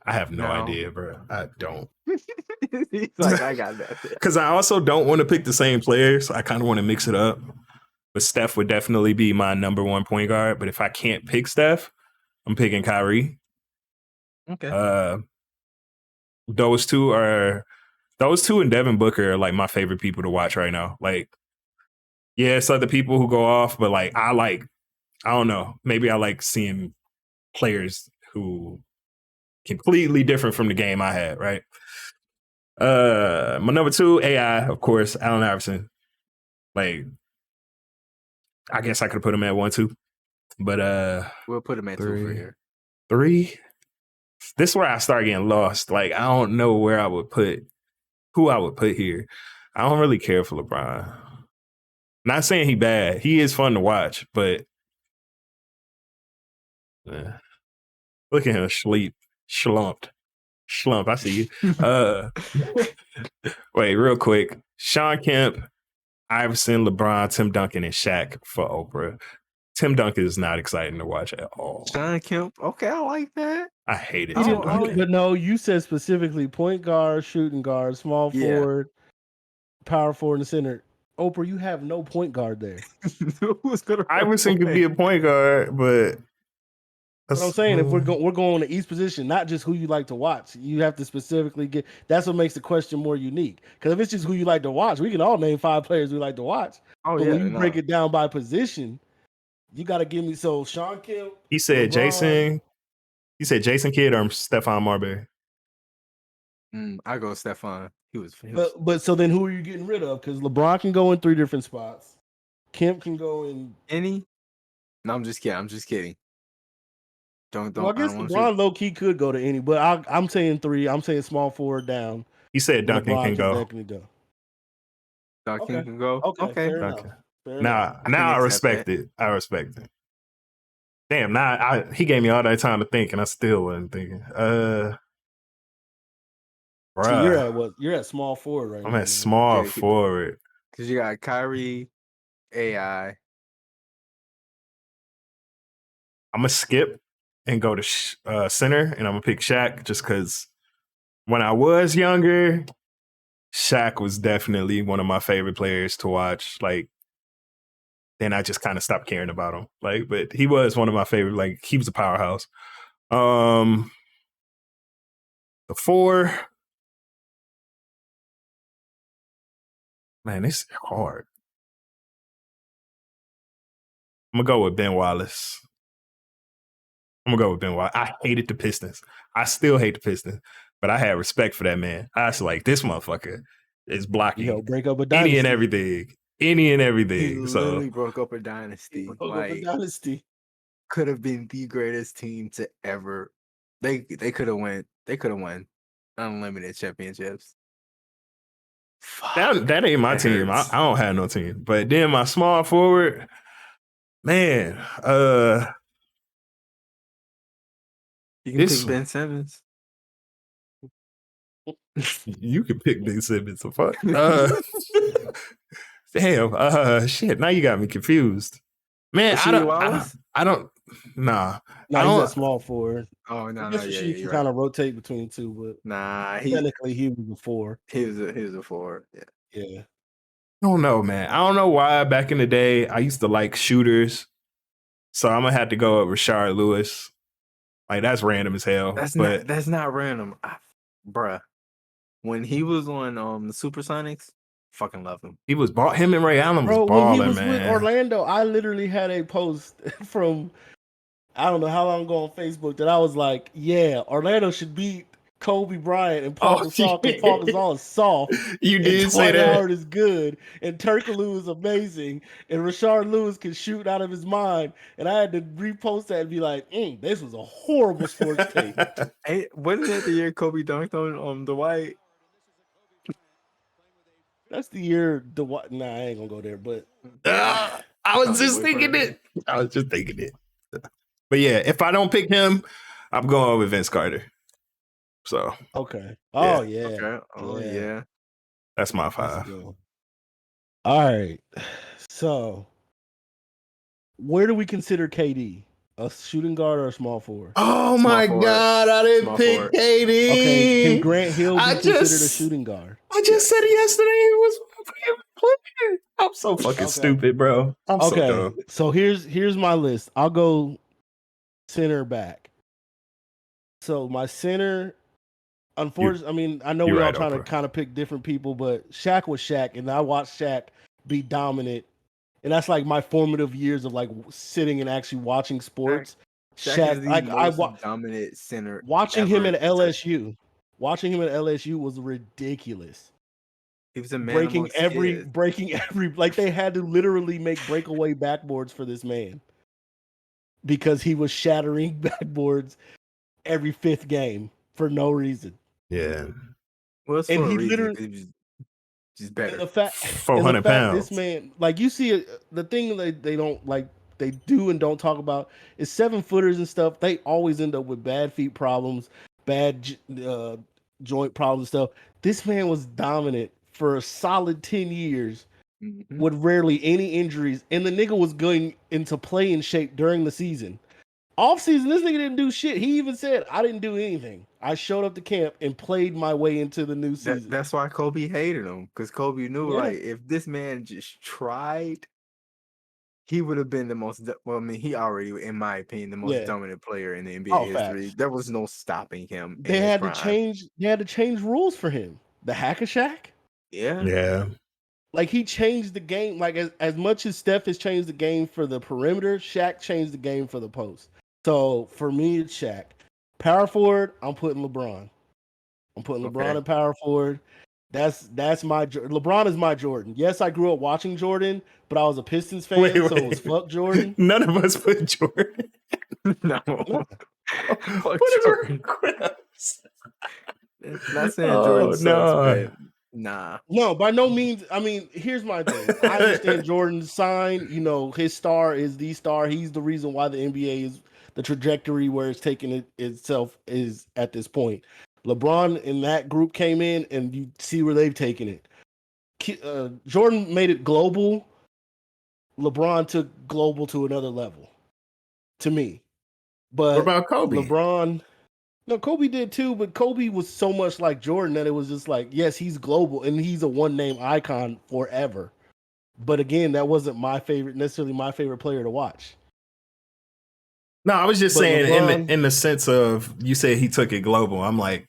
I have no now- idea, bro. I don't. he's like, I got that. Because I also don't want to pick the same players. I kind of want to mix it up. But Steph would definitely be my number one point guard. But if I can't pick Steph, I'm picking Kyrie. Okay. Those two and Devin Booker are like my favorite people to watch right now. Like, yeah, it's other people who go off, but like I don't know. Maybe I like seeing players who completely different from the game I had, right? My number 2, AI, of course, Allen Iverson. Like, I guess I could put him at 1, 2. But We'll put him at 2 for here. 3. This is where I start getting lost. Like, I don't know who I would put here. I don't really care for LeBron. Not saying he bad. He is fun to watch, but look at him slumped. I see you. Wait, real quick. Sean Kemp, Iverson, LeBron, Tim Duncan, and Shaq for Oprah. Tim Duncan is not exciting to watch at all. Sean Kemp. Okay, I like that. I hate it. But no, you said specifically point guard, shooting guard, small forward, power forward, and center. Oprah, you have no point guard there. Who's gonna Iverson could be a point guard, but what I'm saying, if we're going to each position, not just who you like to watch, you have to specifically get. That's what makes the question more unique. Because if it's just who you like to watch, we can all name 5 players we like to watch. Oh, but when you break it down by position, you got to give me. So Sean Kemp. He said LeBron, Jason. He said Jason Kidd or Stephon Marbury. I go Stephon. He was. But so then who are you getting rid of? Because LeBron can go in 3 different spots. Kemp can go in any. No, I'm just kidding. Don't. Well, I guess LeBron low key could go to any, but I'm saying 3. I'm saying small forward down. He said Duncan LeBron can go. Definitely go. Duncan can go. Okay. Fair enough. Now can I accept respect that. it. I respect it. Damn, now he gave me all that time to think, and I still wasn't thinking. So Bruh, you're at what? You're at small forward right I'm now. at Man. small forward. Because you got Kyrie, AI. I'm gonna skip and go to center, and I'm gonna pick Shaq just because when I was younger, Shaq was definitely one of my favorite players to watch. Like, then I just kind of stopped caring about him. Like, but he was one of my favorite. Like, he was a powerhouse. The 4, man, this is hard. I'm gonna go with Ben Wallace. I hated the Pistons. I still hate the Pistons, but I had respect for that man. I was like, this motherfucker is blocking break up a dynasty. any and everything. He literally broke up a dynasty. Could have been the greatest team to ever. They could have won. They could have won unlimited championships. That ain't my team. I don't have no team. But then my small forward, man, you can pick Ben Simmons. You can pick Ben Simmons. So fuck. Damn. Shit. Now you got me confused. Man, I don't. Nah. He's at small forward. Oh no, You can kind of rotate between two, but technically he was a 4. He was a 4. Yeah. I don't know, man. I don't know why back in the day I used to like shooters. So I'm gonna have to go with Rashard Lewis. Like, that's random as hell. That's not random. Bruh. When he was on the Supersonics, fucking love him. He was him and Ray Allen was balling, when he was man. with Orlando, I literally had a post from I don't know how long ago on Facebook that I was like, yeah, Orlando should beat Kobe Bryant and Paul Gasol because Paul Gasol is soft. You did say that. Dwight Howard is good, and Turkoglu is amazing, and Rashard Lewis can shoot out of his mind. And I had to repost that and be like, this was a horrible sports take. Hey, wasn't that the year Kobe dunked on Dwight? That's the year Dwight. Nah, I ain't gonna go there, but I was just thinking it. But yeah, if I don't pick him, I'm going with Vince Carter. So okay. Oh yeah. Okay. Oh yeah. That's my 5. All right. So where do we consider KD? A shooting guard or a small forward? Oh my God, I didn't pick KD. Okay, can Grant Hill be considered a shooting guard? I just said yesterday it was my favorite player. I'm so fucking stupid, bro. I'm so dumb. So here's my list. I'll go center back. So my center, unfortunately, I mean, I know we're all trying to kind of pick different people, but Shaq was Shaq, and I watched Shaq be dominant. And that's like my formative years of like sitting and actually watching sports. Shaq like I dominant center. Watching him at LSU was ridiculous. He was a man breaking every like they had to literally make breakaway backboards for this man because he was shattering backboards every 5th game for no reason. Yeah. Well, and he literally just better. The fact 400 pounds. This man, like you see, the thing that they don't like, they do and don't talk about is 7-footers and stuff. They always end up with bad feet problems, bad joint problems and stuff. This man was dominant for a solid 10 years with rarely any injuries, and the nigga was going into playing shape during the season. Off season, this nigga didn't do shit. He even said, I didn't do anything. I showed up to camp and played my way into the new season. That's why Kobe hated him, because Kobe knew, like, if this man just tried, he would have been the most, well, I mean, he already, in my opinion, the most dominant player in the NBA history. There was no stopping him. They had to change rules for him. The Hack-a-Shack? Yeah. Like, he changed the game. Like, as much as Steph has changed the game for the perimeter, Shaq changed the game for the post. So, for me, it's Shaq. Power forward, I'm putting LeBron. I'm putting LeBron in power forward. That's my LeBron is my Jordan. Yes, I grew up watching Jordan, but I was a Pistons fan, so it was fuck Jordan. None of us put Jordan. No. Fuck Jordan. Not saying Jordan sucks, but Nah. No, by no means. I mean, here's my thing. I understand Jordan's sign. You know, his star is the star. He's the reason why the NBA is the trajectory where it's taking it itself is at this point. LeBron and that group came in, and you see where they've taken it. Jordan made it global. LeBron took global to another level, to me. But What about Kobe? LeBron, no, Kobe did too, but Kobe was so much like Jordan that it was just like, yes, he's global and he's a one-name icon forever. But again, that wasn't necessarily my favorite player to watch. No, I was just But saying LeBron, in the sense of you said he took it global. I'm like,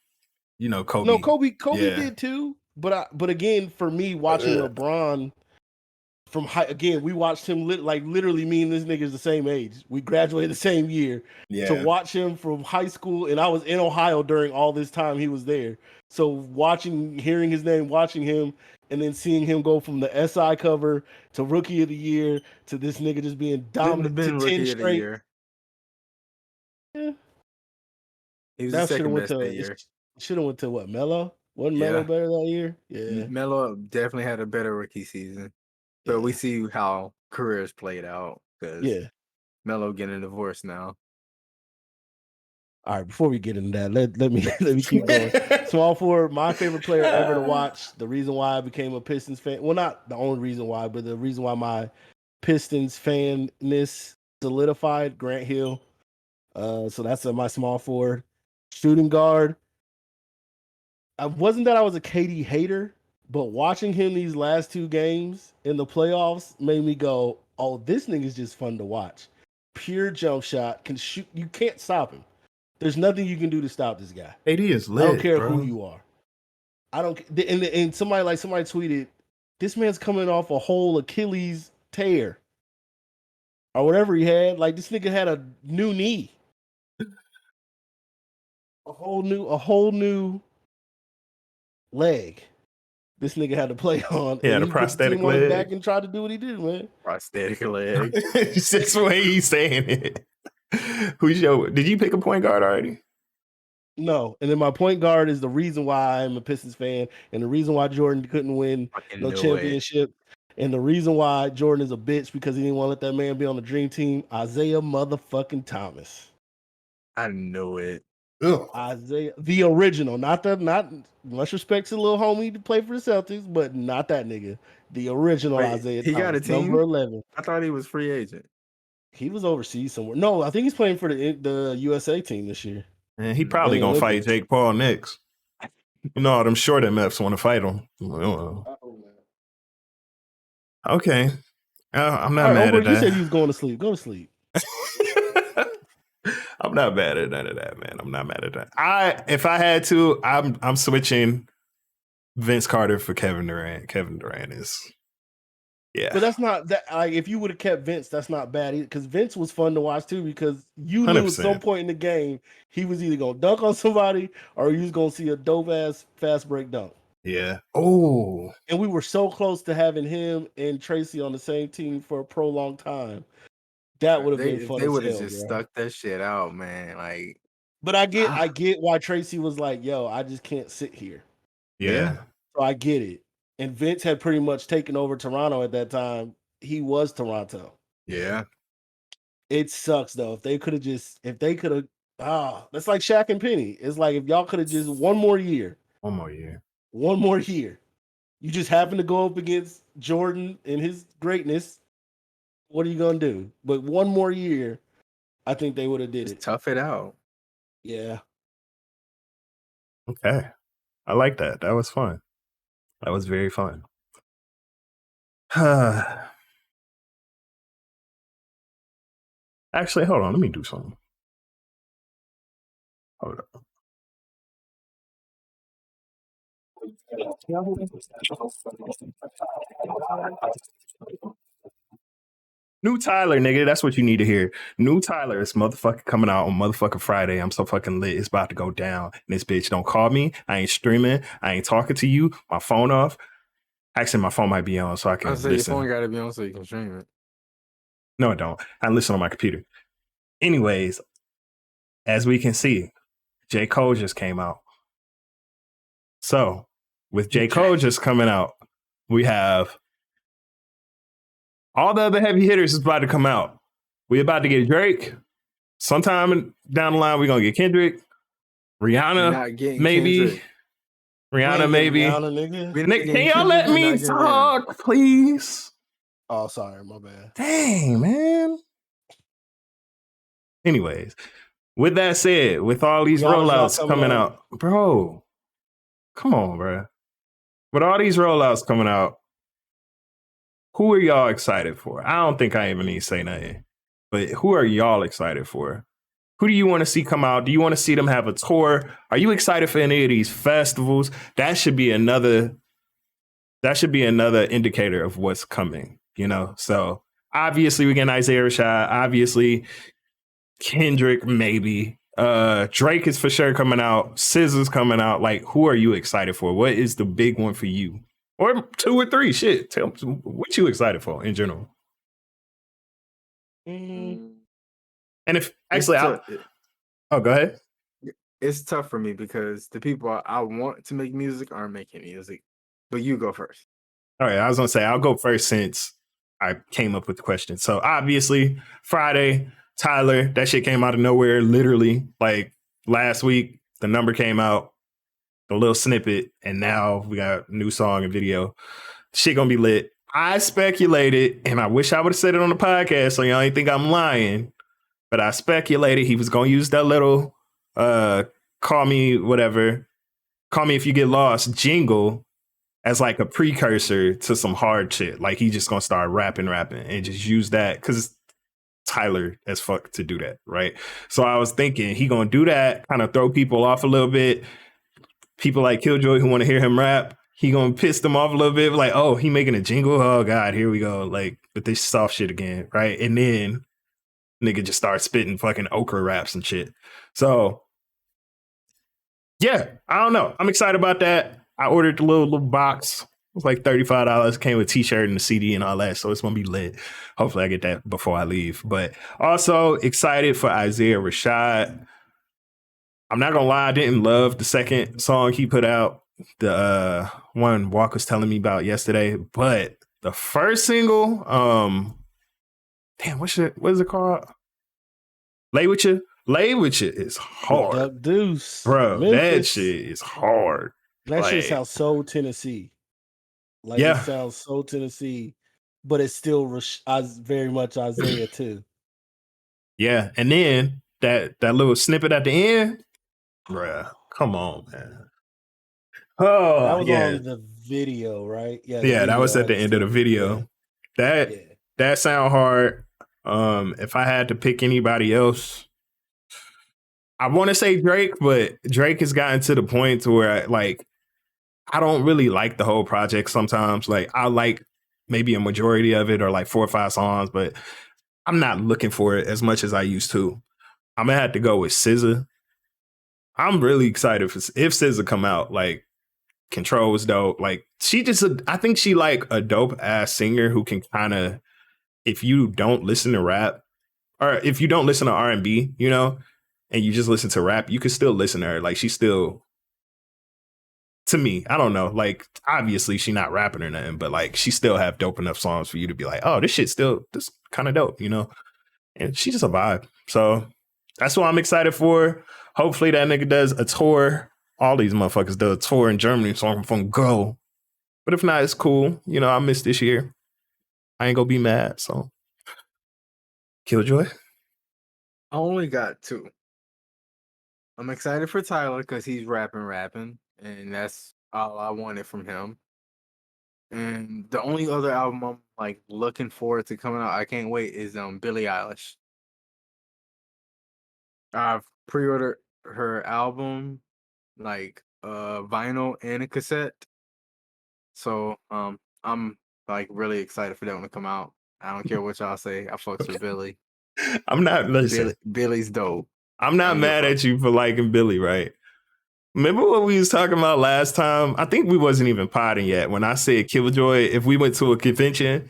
you know, Kobe. no, Kobe yeah. did too. But again, for me, watching LeBron from high, again, we watched him literally me and this nigga is the same age. We graduated the same year. Yeah. To watch him from high school, and I was in Ohio during all this time he was there. So hearing his name, watching him, and then seeing him go from the SI cover to Rookie of the Year to this nigga just being Shouldn't have dominant to been 10 Rookie of the straight. Year. Yeah. He was the That should have second went best that to year. should have went to what, Melo? Wasn't Melo Yeah. better that year? Yeah. Melo definitely had a better rookie season. But we see how careers played out because Melo getting divorced now. All right, before we get into that, let me keep going. Small forward, my favorite player ever to watch. The reason why I became a Pistons fan, well, not the only reason why, but the reason why my Pistons fanness solidified, Grant Hill. So that's my small forward. Shooting guard. I wasn't that I was a KD hater, but watching him these last two games in the playoffs made me go, oh, this nigga's just fun to watch. Pure jump shot, can shoot. You can't stop him. There's nothing you can do to stop this guy. AD is lit. I don't care bro. who you are. I don't. And somebody tweeted, this man's coming off a whole Achilles tear or whatever he had. Like this nigga had a new knee, a whole new leg. This nigga had to play on. Yeah, and the he prosthetic put the team on his leg. back and tried to do what he did, man. Prosthetic leg. It's just the way he's saying it. Did you pick a point guard already? No, and then my point guard is the reason why I'm a Pistons fan, and the reason why Jordan couldn't win no championship, and the reason why Jordan is a bitch because he didn't want to let that man be on the dream team. Isaiah motherfucking Thomas. I knew it. Ugh. Isaiah, the original, not much respect to the little homie to play for the Celtics, but not that nigga. The original Isaiah he Thomas, got a team? number 11. I thought he was free agent. He was overseas somewhere. No, I think he's playing for the USA team this year. Man, he probably gonna fight Jake Paul next. You know, all them short MFs want to fight him. Okay. I'm not mad at that. You said he was going to sleep. Go to sleep. I'm not mad at none of that, man. I'm not mad at that. If I had to, I'm switching Vince Carter for Kevin Durant. Kevin Durant is, yeah. But that's not that. Like, if you would have kept Vince, that's not bad either. Because Vince was fun to watch too. Because you knew 100%. at some point in the game he was either gonna dunk on somebody or you was gonna see a dope ass fast break dunk. Yeah. Oh. And we were so close to having him and Tracy on the same team for a prolonged time. That would have been fun. They would have just stuck that shit out, man. Like, but I get why Tracy was like, "Yo, I just can't sit here." Yeah. So I get it. And Vince had pretty much taken over Toronto at that time. He was Toronto. Yeah. It sucks though. If they could have, that's like Shaq and Penny. It's like if y'all could have just one more year. You just happen to go up against Jordan and his greatness. What are you gonna do? But one more year, I think they would have did it. Tough it out. Yeah. Okay. I like that. That was fun. That was very fun. Actually, hold on. Let me do something. Hold up. New Tyler, nigga. That's what you need to hear. New Tyler is motherfucking coming out on motherfucking Friday. I'm so fucking lit. It's about to go down. And this bitch don't call me. I ain't streaming. I ain't talking to you. My phone off. Actually, my phone might be on so I can listen. Your phone got to be on so you can stream it. No, I don't. I listen on my computer. Anyways, as we can see, J. Cole just came out. So, with J. Cole just coming out, we have all the other heavy hitters is about to come out. We about to get Drake. Sometime down the line, we're gonna get Kendrick, Rihanna, maybe. Kendrick. Rihanna, maybe. Rihanna, nigga. Can y'all let me talk, please? Oh, sorry, my bad. Dang, man. Anyways, with that said, with all these rollouts coming out, bro, come on, bro. With all these rollouts coming out, who are y'all excited for? I don't think I even need to say nothing, but who are y'all excited for? Who do you want to see come out? Do you want to see them have a tour? Are you excited for any of these festivals? That should be another indicator of what's coming, you know? So obviously we get Isaiah Rashad, obviously Kendrick, maybe. Drake is for sure coming out. SZA's coming out. Like, who are you excited for? What is the big one for you? Or 2 or 3, shit. Tell me what you excited for in general. And if actually, go ahead. It's tough for me because the people I want to make music aren't making music. But you go first. All right, I was gonna say I'll go first since I came up with the question. So obviously, Friday, Tyler, that shit came out of nowhere. Literally, like last week, the number came out, a little snippet, and now we got a new song and video. Shit gonna be lit. I speculated, and I wish I would have said it on the podcast so y'all ain't think I'm lying. But I speculated he was gonna use that little call me if you get lost jingle as like a precursor to some hard shit. Like he just gonna start rapping and just use that because it's Tyler as fuck to do that, right? So I was thinking he gonna do that, kind of throw people off a little bit. People like KillJoy who want to hear him rap, he gonna piss them off a little bit, like, oh, he making a jingle. Oh God, here we go. Like with this soft shit again, right? And then nigga just starts spitting fucking okra raps and shit. So yeah, I don't know. I'm excited about that. I ordered the little box. It was like $35. Came with a t-shirt and a CD and all that. So it's gonna be lit. Hopefully I get that before I leave. But also excited for Isaiah Rashad. I'm not gonna lie, I didn't love the second song he put out. The one Walk was telling me about yesterday. But the first single, damn, what is it called? Lay With You is hard. Duck Deuce. Bro, Memphis. that shit is hard. That like, shit sounds so Tennessee. Like yeah. It sounds so Tennessee, but it's still very much Isaiah too. Yeah, and then that little snippet at the end, bruh, come on, man. Oh, that was yeah. on the video, right? Yeah, that was at the end of the video. Yeah. That sound hard. If I had to pick anybody else, I want to say Drake, but Drake has gotten to the point to where I don't really like the whole project sometimes. Like I like maybe a majority of it or like 4 or 5 songs, but I'm not looking for it as much as I used to. I'm gonna have to go with SZA. I'm really excited for if SZA come out. Like Control was dope. Like I think she like a dope ass singer who can kind of, if you don't listen to rap or if you don't listen to R&B, you know, and you just listen to rap, you can still listen to her. Like she's still, to me, I don't know. Like obviously she not rapping or nothing, but like she still have dope enough songs for you to be like, oh, this kind of dope, you know? And she's just a vibe. So that's what I'm excited for. Hopefully that nigga does a tour. All these motherfuckers do a tour in Germany, so I'm gonna go. But if not, it's cool. You know, I missed this year. I ain't gonna be mad, so. KillJoy? I only got 2. I'm excited for Tyler because he's rapping, and that's all I wanted from him. And the only other album I'm like looking forward to coming out, I can't wait, is Billie Eilish. I've pre-ordered her album, like vinyl and a cassette. So I'm like really excited for that one to come out. I don't care what y'all say. I fucks with Billie. I'm not listening. Billie's dope. I'm not mad at you for liking Billie, right? Remember what we was talking about last time? I think we wasn't even potting yet when I said KillJoy, if we went to a convention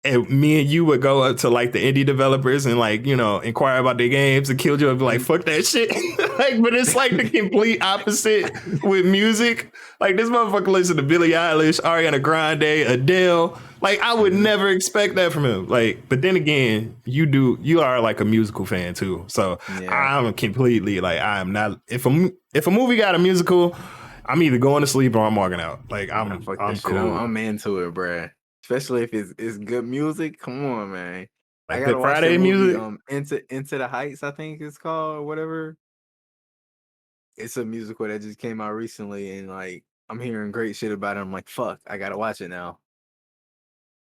and me and you would go up to like the indie developers and like, you know, inquire about their games, and KillJoy would be like, fuck that shit. Like, but it's like the complete opposite with music. Like this motherfucker listen to Billie Eilish, Ariana Grande, Adele. Like I would never expect that from him. Like, but then again, you are like a musical fan too. So I'm completely like, I am not, if a movie got a musical, I'm either going to sleep or I'm walking out. Like I'm cool. I'm into it, bruh. Especially if it's good music. Come on, man. Like I gotta the watch Friday that movie, music. Into the Heights, I think it's called, or whatever. It's a musical that just came out recently, and like I'm hearing great shit about it. I'm like, fuck, I gotta watch it now.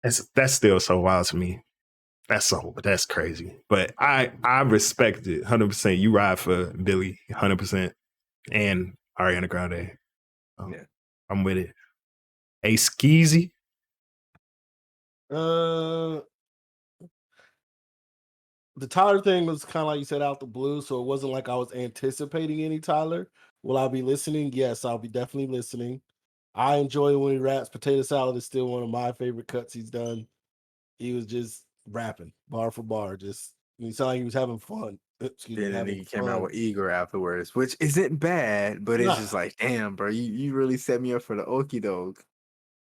That's still so wild to me. That's crazy. But I respect it 100%. You ride for Billy 100% and Ariana Grande. I'm with it. ASky. The Tyler thing was kind of like you said, out the blue, so it wasn't like I was anticipating any Tyler. Will I be listening? Yes, I'll be definitely listening. I enjoy when he raps. Potato Salad is still one of my favorite cuts he's done. He was just rapping bar for bar. Just he sounded like he was having fun. Then he came out with Igor afterwards, which isn't bad, but it's just like, damn, bro, you really set me up for the okie doke.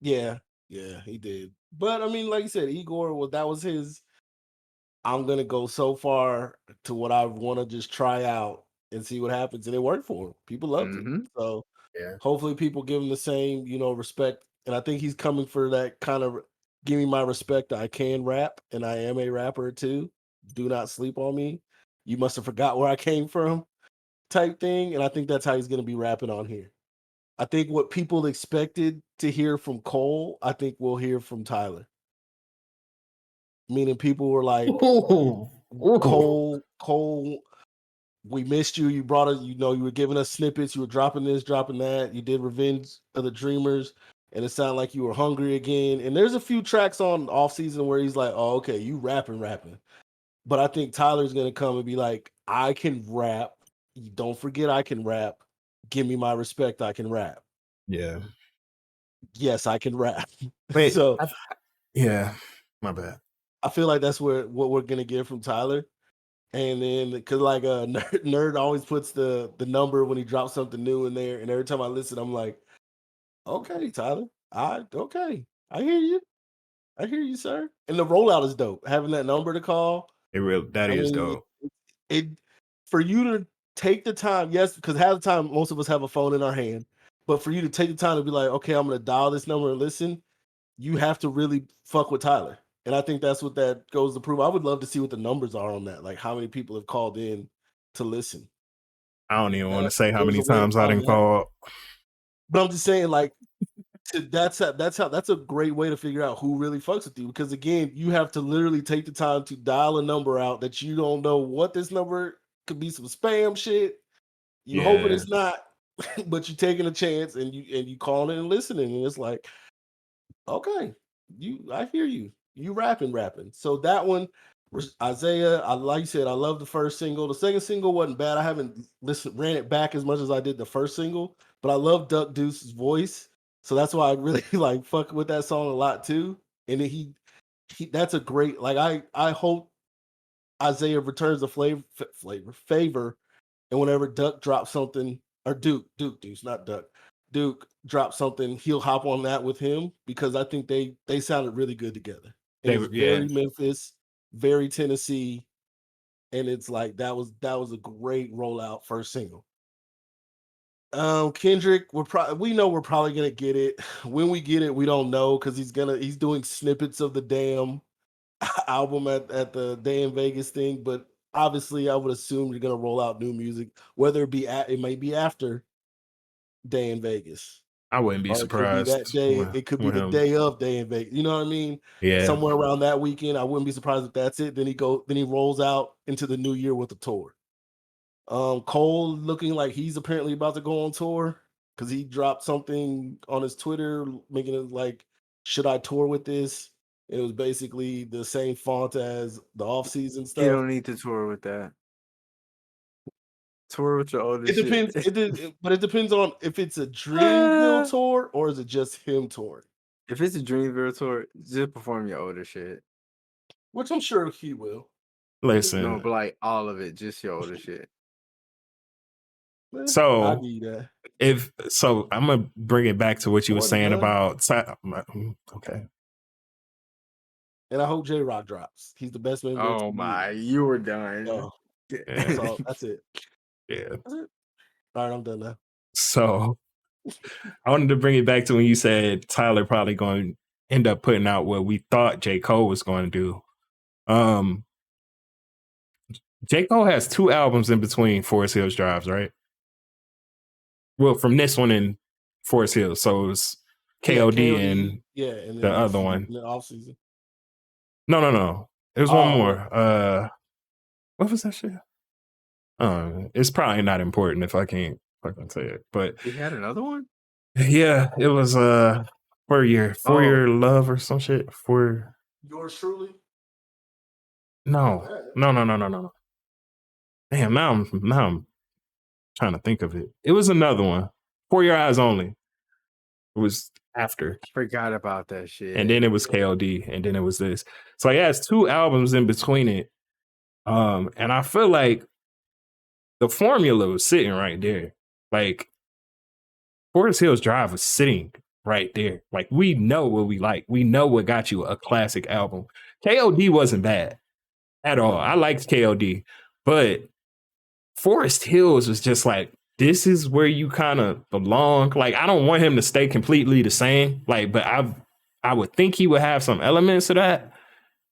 Yeah, he did. But I mean, like you said, Igor, that was his. I'm gonna go so far to what I want to just try out and see what happens, and it worked for him. People loved it, so hopefully people give him the same, respect. And I think he's coming for that kind of give me my respect. I can rap, and I am a rapper too. Do not sleep on me. You must have forgot where I came from, type thing. And I think that's how he's gonna be rapping on here. I think what people expected to hear from Cole, I think we'll hear from Tyler. Meaning people were like, Cole, we missed you. You brought us, you were giving us snippets. You were dropping this, dropping that. You did Revenge of the Dreamers, and it sounded like you were hungry again. And there's a few tracks on Off Season where he's like, oh, okay, you rapping. But I think Tyler's going to come and be like, I can rap. Don't forget I can rap. Give me my respect. I can rap. Yeah. Yes, I can rap. Wait, so yeah, my bad. I feel like that's what we're going to get from Tyler. And then, because like nerd always puts the number when he drops something new in there, and every time I listen, I'm like, okay, Tyler, I hear you, sir. And the rollout is dope. Having that number to call, that is dope. It for you to take the time, yes, because half the time most of us have a phone in our hand, but for you to take the time to be like, okay, I'm gonna dial this number and listen, you have to really fuck with Tyler. And I think that's what that goes to prove. I would love to see what the numbers are on that. Like how many people have called in to listen. I don't even want to say how many times I didn't call. But I'm just saying, like, that's a great way to figure out who really fucks with you. Because again, you have to literally take the time to dial a number out that you don't know what this number could be, some spam shit. You hoping it's not, but you're taking a chance and you calling and listening, and it's like, okay, I hear you. You rapping. So that one, Isaiah, like you said, I love the first single. The second single wasn't bad. I haven't ran it back as much as I did the first single, but I love Duck Deuce's voice. So that's why I really like fuck with that song a lot too. And he that's a great, like, I hope Isaiah returns the favor. And whenever Duck drops something, or Deuce, not Duck. Duke dropped something, he'll hop on that with him, because I think they sounded really good together. It was very Memphis, very Tennessee, and it's like that was a great rollout first single. Kendrick, we know we're probably gonna get it. When we get it, we don't know, because he's doing snippets of the damn album at the Day in Vegas thing. But obviously, I would assume you're gonna roll out new music, whether it may be after Day in Vegas. I wouldn't be surprised. That day, it could be the day of Day in Vegas. You know what I mean? Yeah. Somewhere around that weekend, I wouldn't be surprised if that's it. Then he rolls out into the new year with a tour. Cole looking like he's apparently about to go on tour, because he dropped something on his Twitter making it like, should I tour with this? It was basically the same font as the off-season stuff. You don't need to tour with that. Tour with your older shit. It depends. But it depends on if it's a Dreamville tour or is it just him touring. If it's a Dreamville tour, just perform your older shit. which I'm sure he will. Listen. No, but like all of it, just your older shit. I'll So give you that. I'm gonna bring it back to what you were saying done. about. Okay. And I hope J Rock drops. He's the best member. Oh my, you were done. Oh, Yeah. that's it. Yeah. That's it. All right, I'm done now. So I wanted to bring it back to when you said Tyler probably going to end up putting out what we thought J. Cole was going to do. J. Cole has 2 albums in between Forest Hills Drives, right? Well, from this one in Forest Hills. So it was KOD and and the other one. In the off season. No. There's one more. What was that shit? It's probably not important if I can't fucking say it. But he had another one? Yeah, it was 4 year love or some shit. For yours truly? No. Damn, now I'm trying to think of it. It was another one. For Your Eyes Only. It was after. I forgot about that shit. And then it was KOD, and then it was this. So he has 2 albums in between it. And I feel like the formula was sitting right there. Like Forest Hills Drive was sitting right there. Like we know what we like. We know what got you a classic album. KOD wasn't bad at all. I liked KOD, but Forest Hills was just like, this is where you kind of belong. Like, I don't want him to stay completely the same. Like, but I would think he would have some elements of that.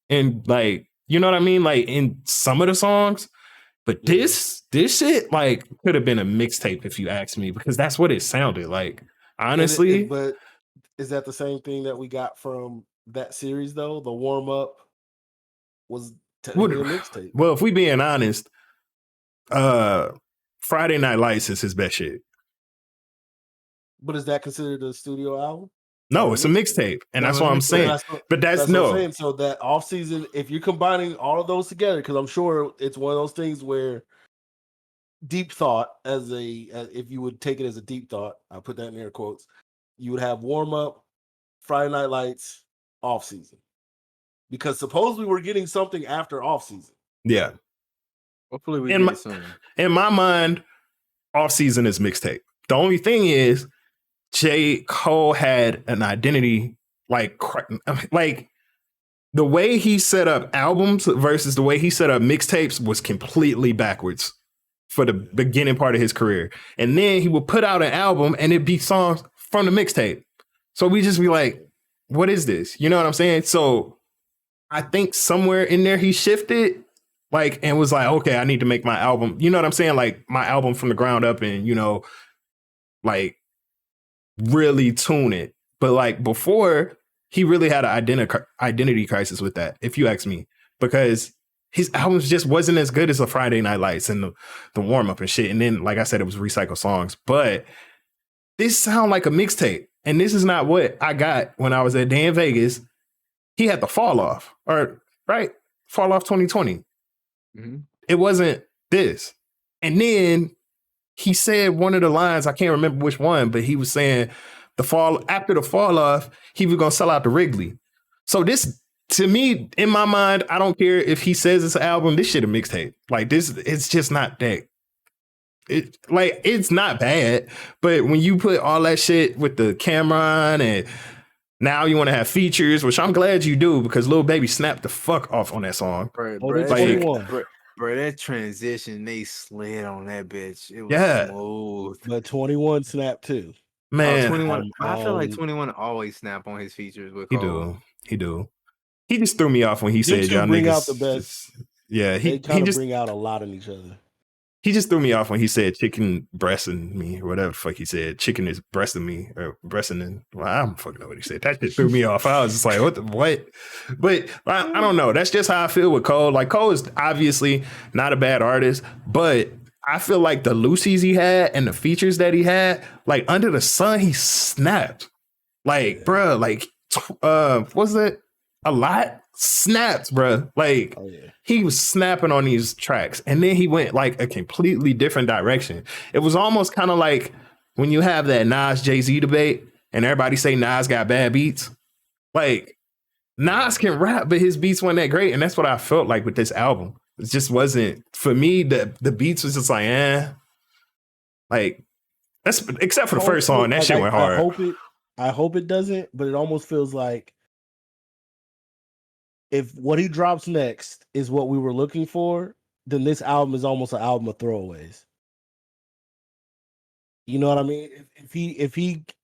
And like, you know what I mean? Like in some of the songs. But this shit like could have been a mixtape if you ask me, because that's what it sounded like. Honestly. But is that the same thing that we got from that series though? The warm up was technically a mixtape. Well, if we being honest, Friday Night Lights is his best shit. But is that considered a studio album? No, it's a mixtape. And that's what I'm saying. But that's no. What I'm saying. So that off season, if you're combining all of those together, because I'm sure it's one of those things where deep thought, if you would take it as a deep thought, I'll put that in air quotes, you would have warm up, Friday Night Lights, off season. Because supposedly we're getting something after off season. Yeah. Hopefully we get it soon. In my mind, off season is mixtape. The only thing is, J. Cole had an identity like the way he set up albums versus the way he set up mixtapes was completely backwards for the beginning part of his career. And then he would put out an album and it'd be songs from the mixtape. So we just be like, what is this? You know what I'm saying? So I think somewhere in there he shifted like and was like, okay, I need to make my album. You know what I'm saying? Like my album from the ground up and, you know, like really tune it. But like before, he really had an identity crisis with that, if you ask me, because his albums just wasn't as good as the Friday Night Lights and the warm up and shit. And then, like I said, it was recycled songs. But this sound like a mixtape, and this is not what I got when I was at Dan Vegas. He had the Fall Off, or right, Fall Off 2020. Mm-hmm. It wasn't this, and then he said one of the lines, I can't remember which one, but he was saying after the fall off, he was going to sell out the Wrigley. So this, to me, in my mind, I don't care if he says it's an album, this shit a mixtape. Like this, it's just not that. It's not bad, but when you put all that shit with the camera on and now you want to have features, which I'm glad you do because Lil Baby snapped the fuck off on that song. Bro, that transition, they slid on that bitch. It was smooth. But 21 snapped too. Man, 21. I feel like 21 always snap on his features with Cole. He do. He just threw me off when he said y'all bring niggas out the best. He just bring out a lot in each other. He just threw me off when he said chicken breasting me or whatever the fuck he said. Chicken is breasting me or breasting. Well, I don't fucking know what he said. That shit threw me off. I was just like, what? But I don't know. That's just how I feel with Cole. Like Cole is obviously not a bad artist, but I feel like the Lucy's he had and the features that he had, like Under the Sun, he snapped. Like, bro, like, was it a lot? Snapped, bro. Like, he was snapping on these tracks. And then he went like a completely different direction. It was almost kind of like when you have that Nas Jay-Z debate and everybody say Nas got bad beats. Like, Nas can rap, but his beats weren't that great, and that's what I felt like with this album. It just wasn't for me. The beats was just like that's except for the first song. That shit went hard. I hope it doesn't, but it almost feels like if what he drops next is what we were looking for, then this album is almost an album of throwaways. You know what I mean?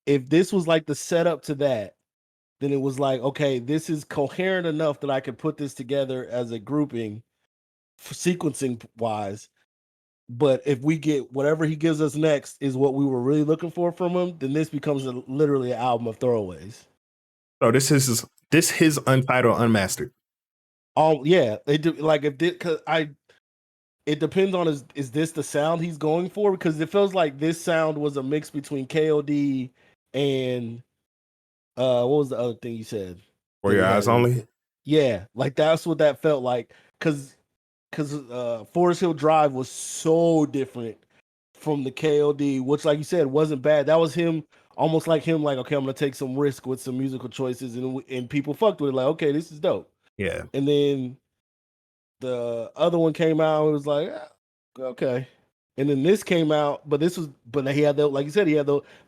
If this was like the setup to that, then it was like, okay, this is coherent enough that I could put this together as a grouping, sequencing wise. But if we get whatever he gives us next is what we were really looking for from him, then this becomes literally an album of throwaways. So this is his untitled, unmastered. Oh yeah, they do. Like if it depends on is this the sound he's going for? Because it feels like this sound was a mix between KOD and what was the other thing you said? For Your Eyes Only. Yeah, like that's what that felt like. Because Forest Hill Drive was so different from the KOD, which, like you said, wasn't bad. That was him, almost like him, like, okay, I'm gonna take some risk with some musical choices, and people fucked with it, like, okay, this is dope. Yeah. And then the other one came out, and it was like, okay. And then this came out, but he had like you said,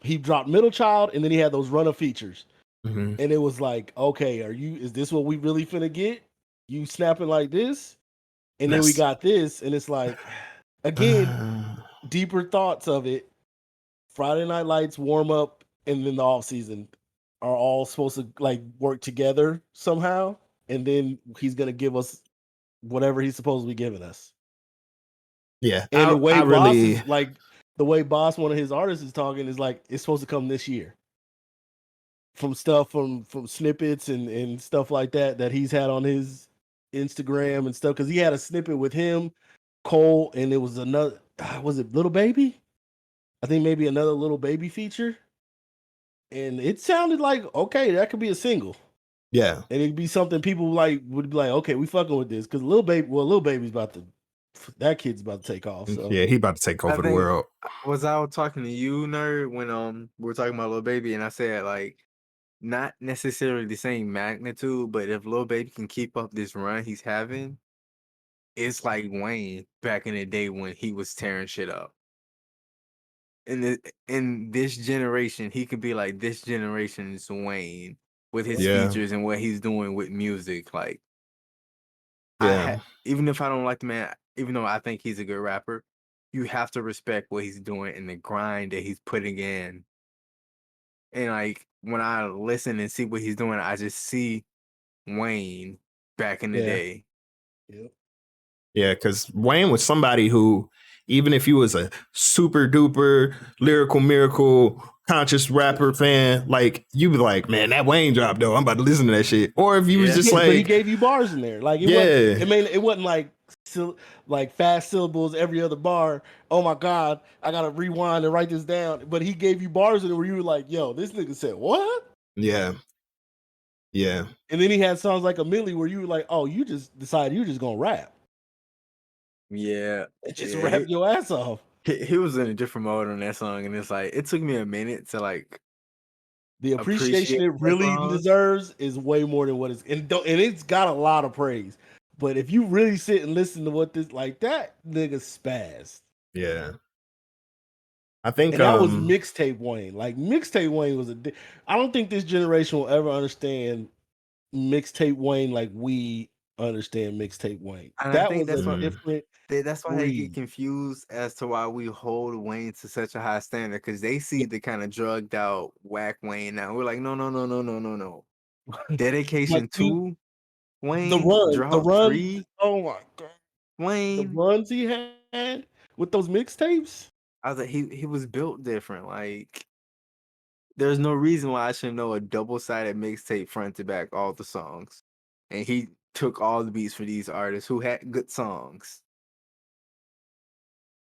he dropped Middle Child, and then he had those runner features. Mm-hmm. And it was like, okay, is this what we really finna get? You snapping like this? And then we got this, and it's like, again, deeper thoughts of it. Friday Night Lights, warm up, and then the off season are all supposed to like work together somehow. And then he's gonna give us whatever he's supposed to be giving us. Yeah, and the way Boss is, like the way Boss, one of his artists, is talking is like it's supposed to come this year. From stuff from snippets and stuff like that he's had on his Instagram and stuff, because he had a snippet with him, Cole, and it was another. Was it Little Baby? I think maybe another Little Baby feature, and it sounded like okay, that could be a single. Yeah, and it'd be something people would be like, okay, we fucking with this because Little Baby's that kid's about to take off. So yeah, he about to take over the world. Was I talking to you, nerd, when we were talking about Lil Baby, and I said like, not necessarily the same magnitude, but if Lil Baby can keep up this run he's having, it's like Wayne back in the day when he was tearing shit up. In this generation, he could be like this generation's Wayne with his features and what he's doing with music. Like, even if I don't like the man, even though I think he's a good rapper, you have to respect what he's doing and the grind that he's putting in. And like, when I listen and see what he's doing, I just see Wayne back in the day. Yep. Yeah, because Wayne was somebody who, even if you was a super duper lyrical miracle conscious rapper fan, like you be like, man, that Wayne drop though, I'm about to listen to that shit. Or if you was just like, but he gave you bars in there, like it wasn't like fast syllables every other bar. Oh my god, I gotta rewind and write this down. But he gave you bars in it where you were like, yo, this nigga said what? Yeah. And then he had songs like A Milli where you were like, oh, you just decided you just gonna rap. Yeah, just rap your ass off. He was in a different mode on that song, and it's like it took me a minute to like. The appreciation it really deserves is way more than what it's, and it's got a lot of praise. But if you really sit and listen to what this, like, that nigga spazzed. Yeah, I think that was mixtape Wayne. Like, mixtape Wayne was I don't think this generation will ever understand mixtape Wayne like we understand mixtape Wayne. And that I think was a different. That's why they get confused as to why we hold Wayne to such a high standard, because they see the kind of drugged out whack Wayne now. We're like, no. Dedication to Wayne. The run. 3. Oh my god, Wayne. The runs he had with those mixtapes. I was like, he was built different. Like, there's no reason why I should know a double-sided mixtape front to back all the songs, and he took all the beats for these artists who had good songs.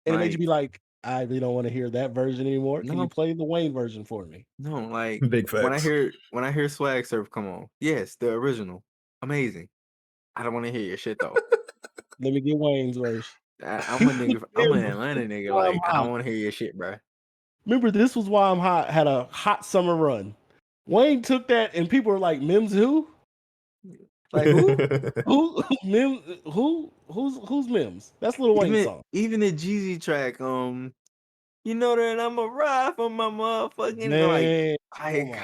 And it made you be like, I really don't want to hear that version anymore. Can you play the Wayne version for me? No, like big facts. When I hear Swag Surf come on, yes, the original, amazing. I don't want to hear your shit though. Let me get Wayne's version. I'm a nigga. I'm an Atlanta nigga. Like, I don't want to hear your shit, bro. Remember, This Was Why I'm Hot had a hot summer run. Wayne took that, and people were like, Mims who? Like who? Who's Mims? That's Lil Wayne's song. Even the Jeezy track, you know that I'm a ride for my motherfucking Man, like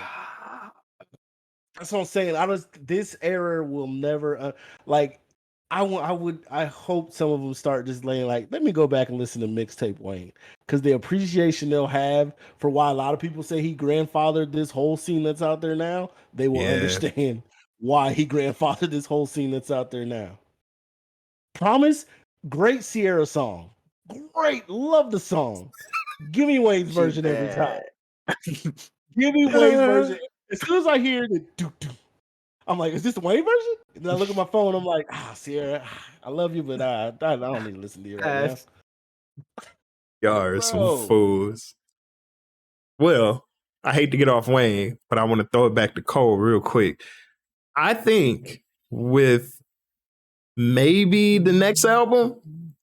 that's what I'm saying. This era will never like. I hope some of them start just laying like, let me go back and listen to mixtape Wayne, because the appreciation they'll have for why a lot of people say he grandfathered this whole scene that's out there now, they will understand why he grandfathered this whole scene that's out there now. Promise, great Sierra song, great, love the song. Give me Wayne's version every time. Give me Wayne's version. As soon as I hear the doo-doo, I'm like, is this the Wayne version? And then I look at my phone, I'm like, Sierra, I love you, but I don't need to listen to you right now. Y'all are some fools. Well, I hate to get off Wayne, but I want to throw it back to Cole real quick. I think with maybe the next album,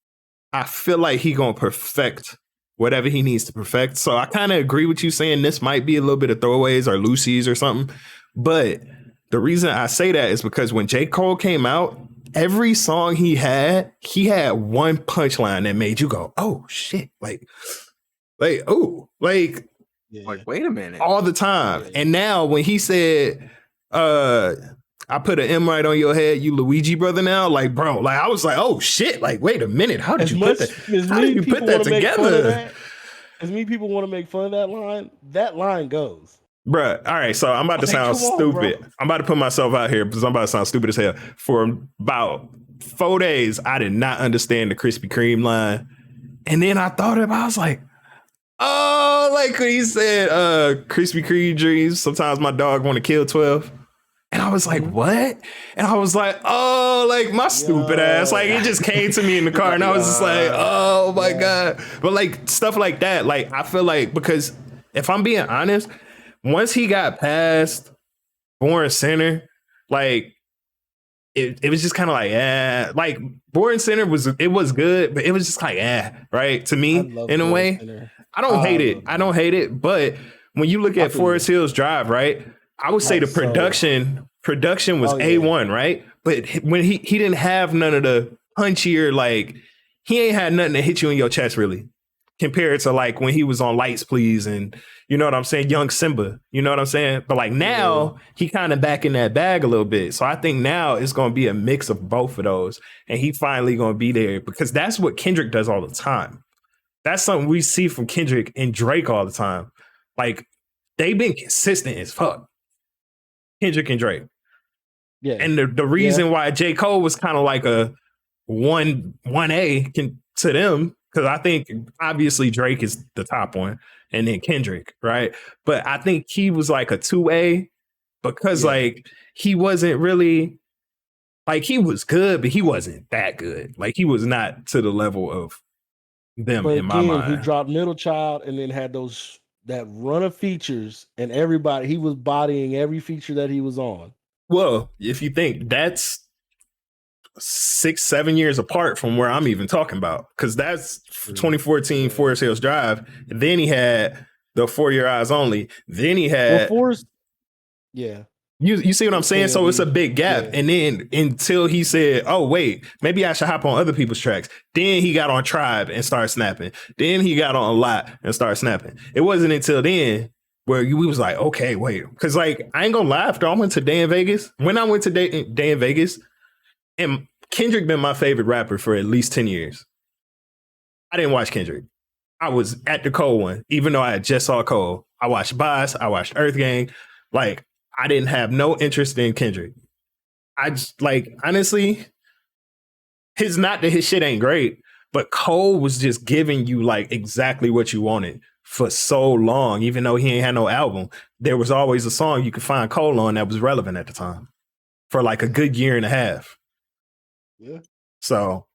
I feel like he gonna perfect whatever he needs to perfect. So I kind of agree with you saying this might be a little bit of throwaways or loosies or something. But the reason I say that is because when J. Cole came out, every song he had one punchline that made you go, oh shit, like, oh, like, wait a minute, all the time. And now when he said, I put an M right on your head, you Luigi brother now, like, bro, like, I was like, oh shit, like, wait a minute, how did you put that together? As many people want to make fun of that line goes. Bruh, all right, so I'm about to sound stupid. I'm about to put myself out here because I'm about to sound stupid as hell. For about 4 days, I did not understand the Krispy Kreme line. And then I thought about it, I was like, oh, like when he said, Krispy Kreme dreams, sometimes my dog want to kill 12. And I was like, what? And I was like, oh, like my stupid ass. Like it just came to me in the car and I was just like, oh my God. But like stuff like that, like I feel like, because if I'm being honest, once he got past Born Center, like it was just kind of like, like Born Center was good, but it was just like, right? To me, in a way. Center. I don't hate it. I don't hate it. But when you look at Forest Hills Drive, right? I would say the production was A1, right? But when he didn't have none of the punchier, like he ain't had nothing to hit you in your chest really, compared to like when he was on Lights Please and you know what I'm saying, Young Simba, you know what I'm saying? But like now he kind of back in that bag a little bit. So I think now it's going to be a mix of both of those, and he finally going to be there because that's what Kendrick does all the time. That's something we see from Kendrick and Drake all the time. Like they've been consistent as fuck. Kendrick and Drake. Yeah. And the reason why J. Cole was kind of like a 1A to them, because I think obviously Drake is the top one and then Kendrick, right? But I think he was like a 2A because like he wasn't really, like he was good, but he wasn't that good. Like he was not to the level of them in my mind. He dropped Middle Child and then had that run of features, and he was bodying every feature that he was on. Well, if you think that's 6-7 years apart from where I'm even talking about, because that's 2014 Forest Hills Drive. Then he had the For Your Eyes Only. Then he had You see what I'm saying? So it's a big gap. And then until he said, oh, wait, maybe I should hop on other people's tracks. Then he got on Tribe and started snapping. Then he got on A Lot and started snapping. It wasn't until then where we was like, okay, wait. Because like, I ain't gonna lie, after I went to Day in Vegas, when I went to Day in Vegas, and Kendrick been my favorite rapper for at least 10 years. I didn't watch Kendrick. I was at the Cole one, even though I had just saw Cole. I watched Boss, I watched Earth Gang. Like, I didn't have no interest in Kendrick. I just, like, honestly, his shit ain't great, but Cole was just giving you like exactly what you wanted for so long. Even though he ain't had no album, there was always a song you could find Cole on that was relevant at the time for like a good year and a half. Yeah. So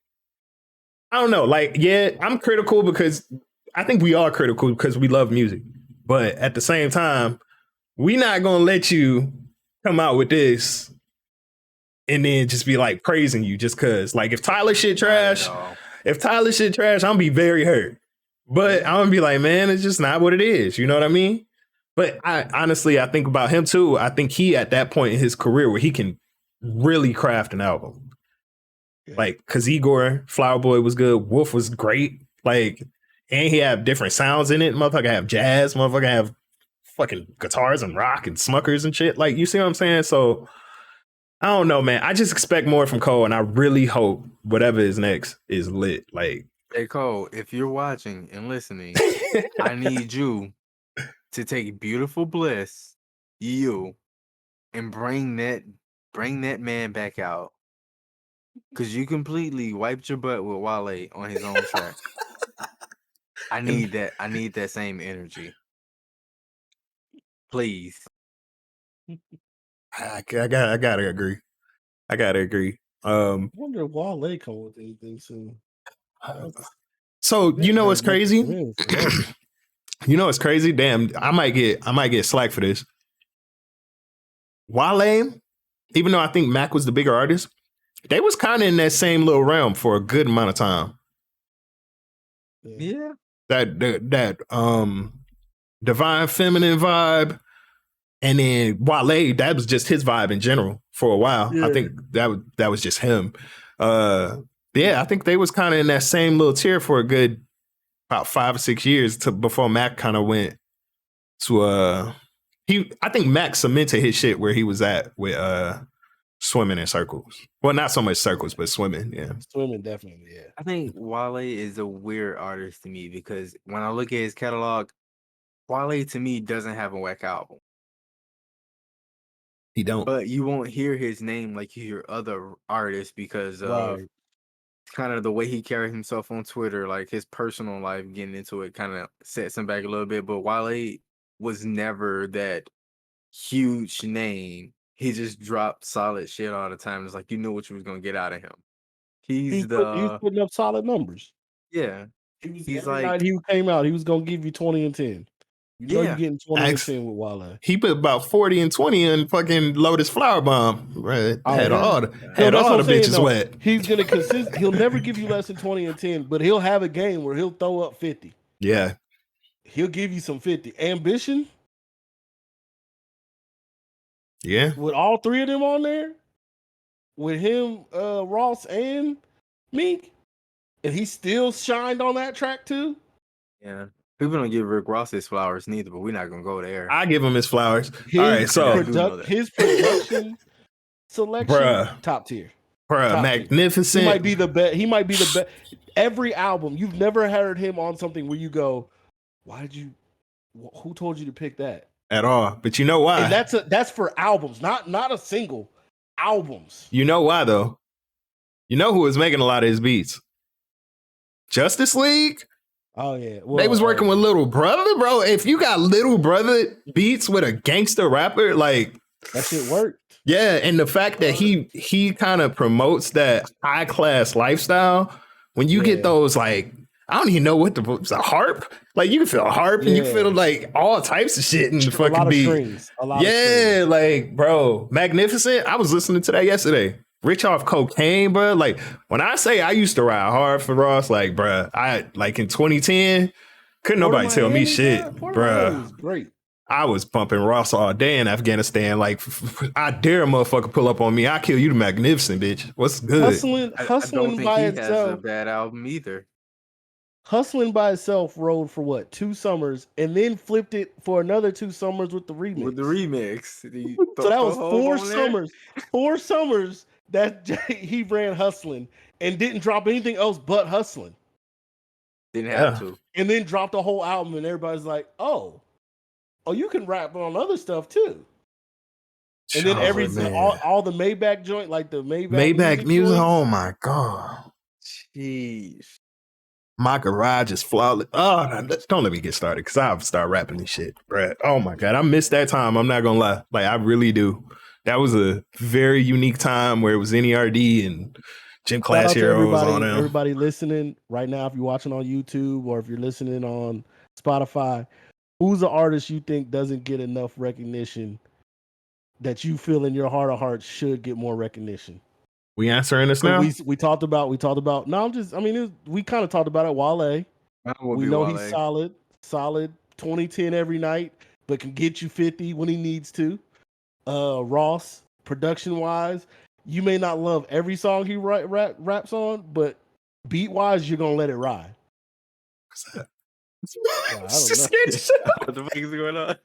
I don't know. Like, yeah, I'm critical because I think we are critical because we love music, but at the same time, we not gonna let you come out with this and then just be like praising you just cause. Like if Tyler shit trash, I'm gonna be very hurt. But I'm gonna be like, man, it's just not what it is. You know what I mean? But I honestly think about him too. I think he at that point in his career where he can really craft an album. Yeah. Like, cause Igor, Flower Boy was good. Wolf was great. Like, and he had different sounds in it. Motherfucker have jazz. Motherfucker have fucking guitars and rock and smuckers and shit. Like, you see what I'm saying? So I don't know, man. I just expect more from Cole, and I really hope whatever is next is lit. Like, hey Cole, if you're watching and listening, I need you to take Beautiful Bliss, you, and bring that man back out. Cause you completely wiped your butt with Wale on his own track. I need that. I need that same energy. Please. I gotta agree. I gotta agree. I wonder if Wale come with anything soon. So you know what's crazy? Forever. You know what's crazy? Damn, I might get slack for this. Wale, even though I think Mac was the bigger artist, they was kind of in that same little realm for a good amount of time. Yeah. That divine feminine vibe, and then Wale, that was just his vibe in general for a while. Yeah. I think that was just him. Yeah, I think they was kind of in that same little tier for a good about 5 or 6 years before Mac kind of went to I think Mac cemented his shit where he was at with swimming in circles. Well, not so much circles, but swimming. Yeah, Swimming definitely. Yeah, I think Wale is a weird artist to me because when I look at his catalog, Wale to me doesn't have a whack album. he don't. But you won't hear his name like you hear other artists because of kind of the way he carries himself on Twitter, like his personal life. Getting into it kind of sets him back a little bit. But Wale was never that huge name. He just dropped solid shit all the time. It's like you knew what you was gonna get out of him. he was putting up solid numbers. Yeah. He's every night he came out, he was gonna give you 20 and 10. You know you're getting 20 and 10 with Wale. He put about 40 and 20 in fucking Lotus Flower Bomb. Right? Had all the bitches wet. He's gonna he'll never give you less than 20 and 10, but he'll have a game where he'll throw up 50. Yeah. He'll give you some 50. Ambition. Yeah. With all three of them on there, with him, Ross, and Meek, and he still shined on that track too. Yeah. People don't give Rick Ross his flowers neither, but we're not gonna go there. I give him his flowers. All right, so his production selection, top tier. Top magnificent. Tier. He might be the best. He might be the best. Every album, you've never heard him on something where you go, who told you to pick that? At all. But you know why? And that's for albums, not a single. Albums. You know why though? You know who was making a lot of his beats? Justice League. Oh yeah, they was working with Little Brother, bro. If you got Little Brother beats with a gangster rapper, like that shit worked. Yeah, and the fact that he kind of promotes that high class lifestyle. When you get those, like, I don't even know what the harp. Like you can feel a harp and you can feel like all types of shit in the fucking beat. A lot of strings. Like bro, magnificent. I was listening to that yesterday. Rich off cocaine, bro. Like when I say I used to ride hard for Ross, like, bro, I like in 2010, couldn't nobody tell me shit, bro. Great. I was pumping Ross all day in Afghanistan. Like, I dare a motherfucker pull up on me. I kill you, the magnificent bitch. What's good? Hustling I don't think by he itself. has a bad album either. Hustling by itself rode for what, 2 summers, and then flipped it for another 2 summers with the remix. So that was 4 summers. 4 summers that he ran Hustling and didn't drop anything else but Hustling. Didn't have to. And then dropped a whole album, and everybody's like, oh, you can rap on other stuff too. And then everything, all the Maybach joint, like the Maybach music. Oh my god, jeez. My garage is flawless. Oh, no, don't let me get started because I'll start rapping this shit, Brad. Oh my god, I missed that time. I'm not gonna lie, like I really do. That was a very unique time where it was NERD and Gym Class Heroes on them. Everybody listening right now, if you're watching on YouTube or if you're listening on Spotify, who's an artist you think doesn't get enough recognition that you feel in your heart of hearts should get more recognition? We answering this now? We talked about. No, we kind of talked about it. Wale. We know Wale. He's solid 2010 every night, but can get you 50 when he needs to. Ross, production wise, you may not love every song he raps on, but beat wise, you're gonna let it ride. What's that? I don't know. What the fuck is going on?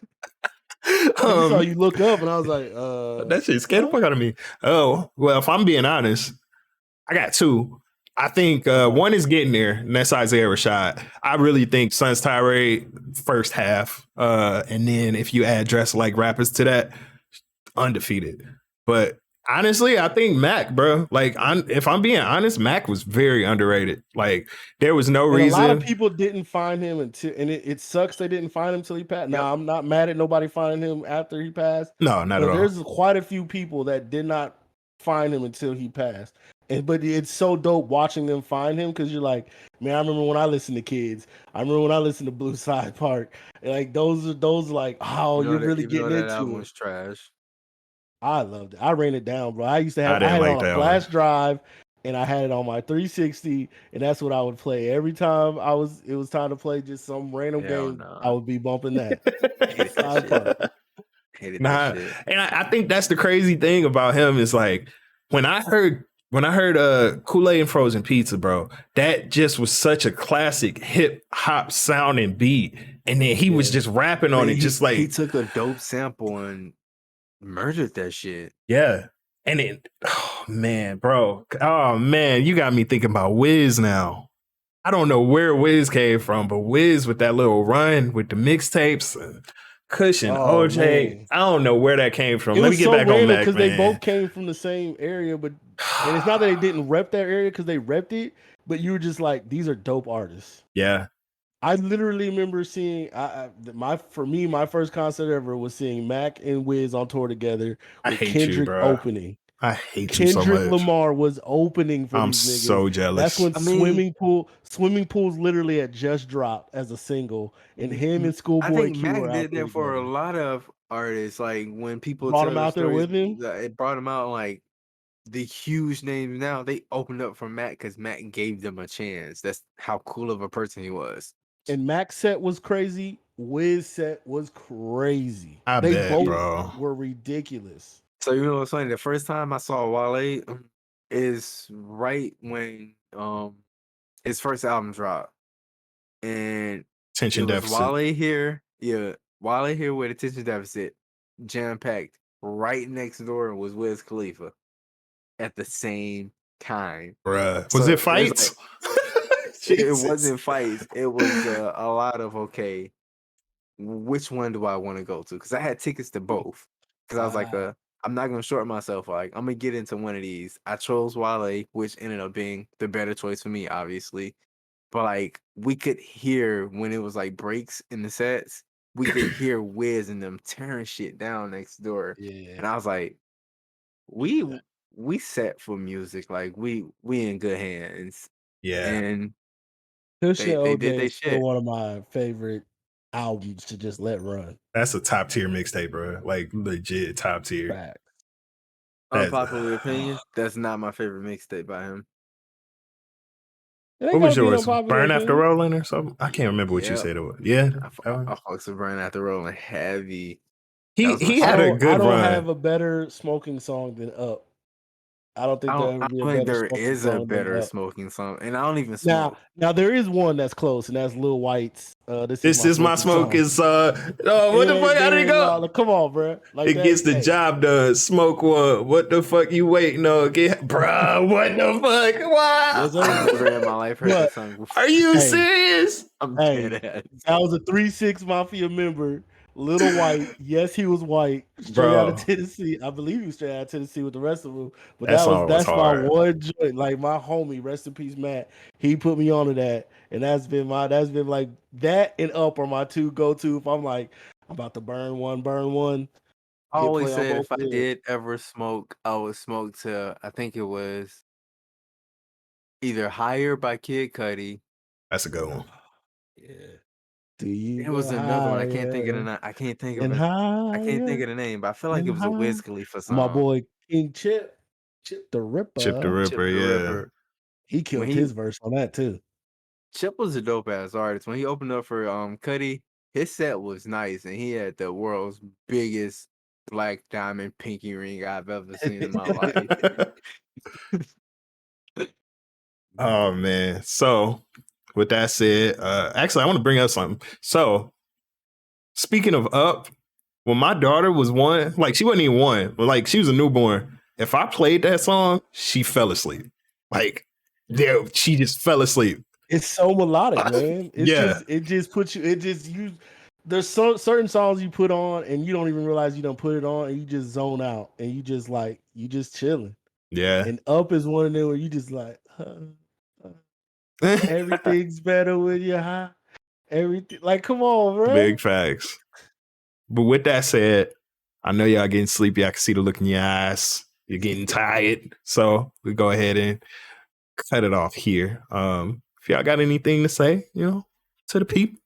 I just saw you look up, and I was like, that shit scared the fuck out of me. Oh, well, if I'm being honest, I got two. I think one is getting there, and that's Isaiah Rashad. I really think Sun's Tirade first half, and then if you add Dress Like Rappers to that, undefeated. But honestly, I think Mac, bro. Like, if I'm being honest, Mac was very underrated. Like, there was no reason. A lot of people didn't find him until, and it sucks they didn't find him until he passed. Now, I'm not mad at nobody finding him after he passed. No, not at all. There's quite a few people that did not find him until he passed. But it's so dope watching them find him because you're like, man, I remember when I listened to Kids. I remember when I listened to Blue Side Park. And like those like, oh, you're really getting into that it. was trash. I loved it. I ran it down, bro. I used to have I had it on a flash drive, and I had it on my 360, and that's what I would play every time it was time to play just some random game. No. I would be bumping that. And I think that's the crazy thing about him is like when I heard Kool-Aid and Frozen Pizza, bro, that just was such a classic hip hop sounding beat, and then he was just rapping on it, just like he took a dope sample and murdered that shit. Yeah. And it, oh man, bro. Oh man, you got me thinking about Wiz now. I don't know where Wiz came from, but Wiz with that little run with the mixtapes, Kush and OJ. Man. I don't know where that came from. Let me get back on Mac, because they both came from the same area, but and it's not that they didn't rep that area because they repped it, but you were just like, these are dope artists. Yeah. I literally remember seeing my first concert ever was seeing Mac and Wiz on tour together with Kendrick opening. I hate you so much. Kendrick Lamar was opening for these niggas. I'm so jealous. That's when Swimming Pools literally had just dropped as a single, and him and Schoolboy I think Q Mac were out did there that for together. a lot of artists. Like when people brought him out there with him, it brought him out like the huge names. Now they opened up for Mac because Mac gave them a chance. That's how cool of a person he was. And Mac's set was crazy. Wiz set was crazy. They both were ridiculous. So you know what's funny? The first time I saw Wale is right when his first album dropped, and Attention Deficit. Wale here with Attention Deficit, jam packed. Right next door was Wiz Khalifa at the same time. Bruh, was it fights? It wasn't fights. It was a lot of which one do I want to go to? Because I had tickets to both. Because I was like, I'm not gonna short myself. Like I'm gonna get into one of these. I chose Wale, which ended up being the better choice for me, obviously. But like we could hear when it was like breaks in the sets, we could hear Wiz and them tearing shit down next door. Yeah. And I was like, we set for music. Like we in good hands. Yeah. And they did their shit. One of my favorite albums to just let run. That's a top tier mixtape, bro. Like legit top tier. Fact. Unpopular opinion. That's not my favorite mixtape by him. What was yours? Burn After Rolling or something? I can't remember what you said it was. Yeah, I fucks with Burn After Rolling heavy. He had a good run. I don't have a better smoking song than Up. I don't think there is a better smoking song, and I don't even smoke. Now there is one that's close, and that's Lil White's. This is my smoking song. What the fuck? How did it go? Come on, bro. Like it gets the job done. Smoke one. What the fuck you waiting on? Bruh, what the fuck? Wow. I've never in my life heard that song before. Are you serious? I'm dead ass. I was a 3-6 Mafia member. Little White, yes, he was white. Straight out of Tennessee, I believe he was straight out of Tennessee with the rest of them. But that's my one joint. Like my homie, rest in peace, Matt. He put me onto that, and that's been like that and Up are my two go to. If I'm like I'm about to burn one. I always said if I did ever smoke, I would smoke to I think it was either Higher by Kid Cudi. That's a good one. Yeah. It was another one. I can't think of the. I can't think of the name, but I feel like it was a Wiz Khalifa song. My boy King Chip the Ripper. Chip the Ripper. He killed his verse on that too. Chip was a dope ass artist. When he opened up for Cudi, his set was nice, and he had the world's biggest black diamond pinky ring I've ever seen in my life. Oh man. So with that said, actually I want to bring up something. So speaking of up, when my daughter was one, like she wasn't even one, but like she was a newborn. If I played that song, she fell asleep. Like, yeah, she just fell asleep. It's so melodic, man. Yeah. It just puts you. There's certain songs you put on and you don't even realize you don't put it on and you just zone out and you just chilling. Yeah. And Up is one of them where you just like, everything's better when you're high. Everything, like, come on, bro. Big facts. But with that said, I know y'all getting sleepy. I can see the look in your eyes. You're getting tired. So we go ahead and cut it off here. If y'all got anything to say, to the people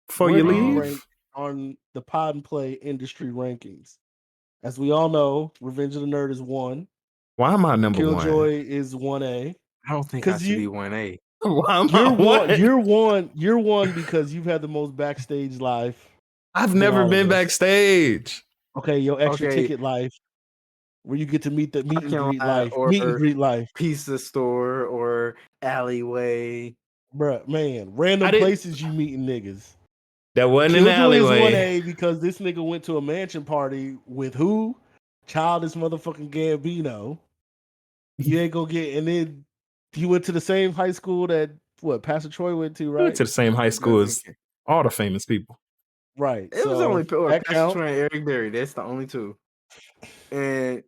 before Where you do you leave. rank on the pod and play industry rankings? As we all know, Revenge of the Nerd is 1. Why am I number KillJoy is 1A. I don't think I should be 1A. Why am You're I one. You're one because you've had the most backstage life. I've never been backstage. Okay, your extra ticket life, where you get to meet and greet life, meet and greet life, pizza store or alleyway, bruh, man, random places you meeting niggas. That wasn't an alleyway. Killjoy is 1A because this nigga went to a mansion party with who? Childish motherfucking Gambino. You ain't gonna get, and then he went to the same high school that Pastor Troy went to, right? He went to the same high school as all the famous people. Right. It was only Pastor Troy and Eric Berry. That's the only two. And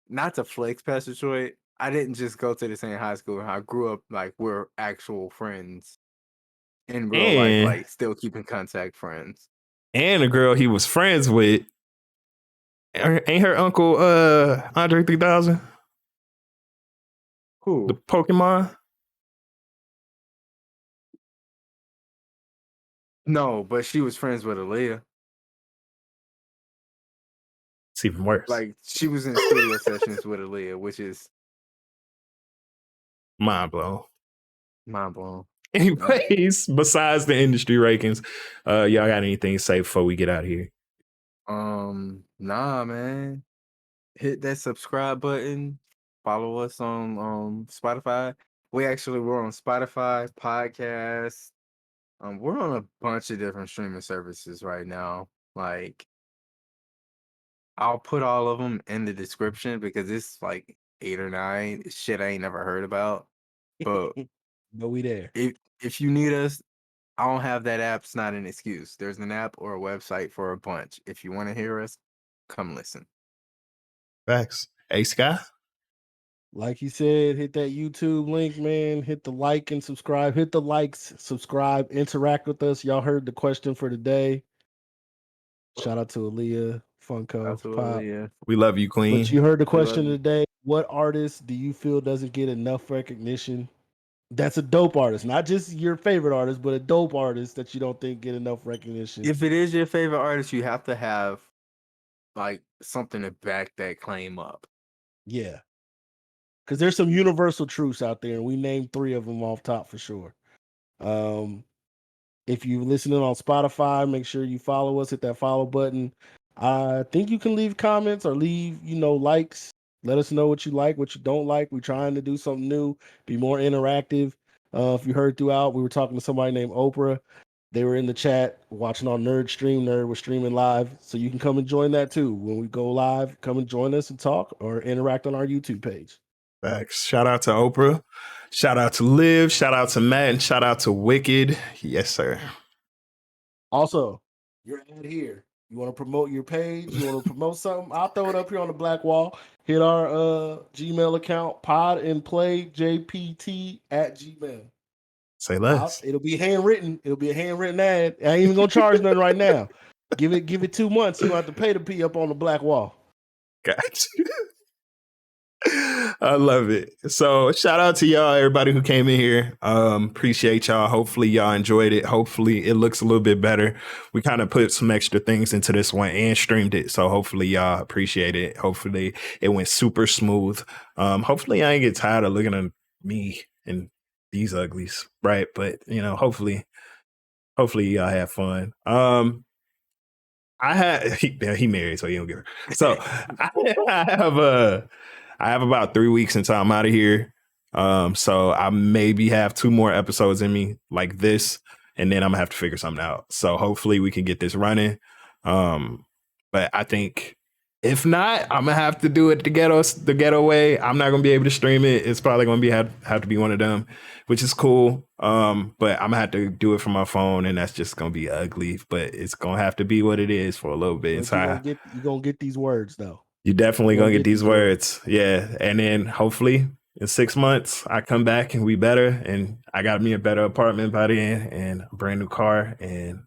not to flex Pastor Troy, I didn't just go to the same high school. I grew up like we're actual friends in real life, like still keeping contact friends. And a girl he was friends with, ain't her uncle Andre 3000? Who? The Pokemon? No, but she was friends with Aaliyah. It's even worse. Like she was in studio sessions with Aaliyah, which is mind blown. Mind blown. Anyways, besides the industry rankings, y'all got anything to say before we get out of here? Nah, man. Hit that subscribe button. Follow us on Spotify. We're on Spotify, podcast. We're on a bunch of different streaming services right now. Like, I'll put all of them in the description because it's like 8 or 9 shit I ain't never heard about. But we there. If you need us, I don't have that app. It's not an excuse. There's an app or a website for a bunch. If you want to hear us, come listen. Facts. ASky? Like you said, hit that YouTube link, man. Hit the like and subscribe. Hit the likes, subscribe, interact with us. Y'all heard the question for today. Shout out to Aaliyah, Funko, Pop. We love you, Queen. But you heard the question today. What artist do you feel doesn't get enough recognition? That's a dope artist, not just your favorite artist, but a dope artist that you don't think get enough recognition. If it is your favorite artist, you have to have like something to back that claim up. Yeah. Because there's some universal truths out there, and we named 3 of them off top for sure. If you're listening on Spotify, make sure you follow us, hit that follow button. I think you can leave comments or leave, likes. Let us know what you like, what you don't like. We're trying to do something new, be more interactive. If you heard throughout, we were talking to somebody named Oprah. They were in the chat watching our Nerd stream. We're streaming live, so you can come and join that too. When we go live, come and join us and talk or interact on our YouTube page. Facts. Shout out to Oprah. Shout out to Liv. Shout out to Matt. And shout out to Wicked. Yes, sir. Also, you're out here. You want to promote your page? You want to promote something? I'll throw it up here on the black wall. Hit our Gmail account, podandplayjpt@gmail. Say less. It'll be handwritten. It'll be a handwritten ad. I ain't even gonna charge nothing right now. Give it 2 months. You don't have to pay to be up on the black wall. Gotcha. I love it. So shout out to y'all, everybody who came in here. Appreciate y'all. Hopefully y'all enjoyed it. Hopefully it looks a little bit better. We kind of put some extra things into this one and streamed it. So hopefully y'all appreciate it. Hopefully it went super smooth. Hopefully I ain't get tired of looking at me and these uglies. Right. But hopefully y'all have fun. I I had he married, so he don't give her. So I have about 3 weeks until I'm out of here. So I maybe have 2 more episodes in me like this, and then I'm gonna have to figure something out. So hopefully we can get this running. But I think if not, I'm gonna have to do it the ghetto way. I'm not gonna be able to stream it. It's probably gonna be have to be one of them, which is cool. But I'm gonna have to do it from my phone, and that's just gonna be ugly. But it's gonna have to be what it is for a little bit. You're gonna get these words though. You're definitely gonna get these words. Yeah. And then hopefully in 6 months I come back and we better, and I got me a better apartment by then and a brand new car, and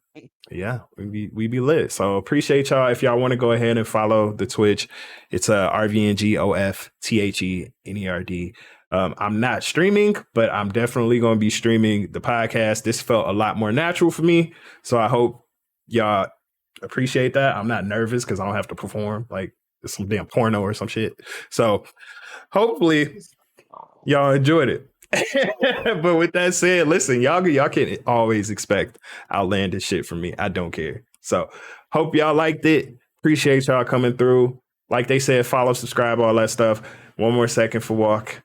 yeah, we be lit. So appreciate y'all. If y'all want to go ahead and follow the Twitch, it's RvngoftheNERD. I'm not streaming, but I'm definitely going to be streaming the podcast. This felt a lot more natural for me, so I hope y'all appreciate that. I'm not nervous because I don't have to perform like some damn porno or some shit. So hopefully y'all enjoyed it. But with that said, listen, y'all can always expect outlandish shit from me. I don't care. So hope y'all liked it. Appreciate y'all coming through. Like they said, follow, subscribe, all that stuff. One more second for walk.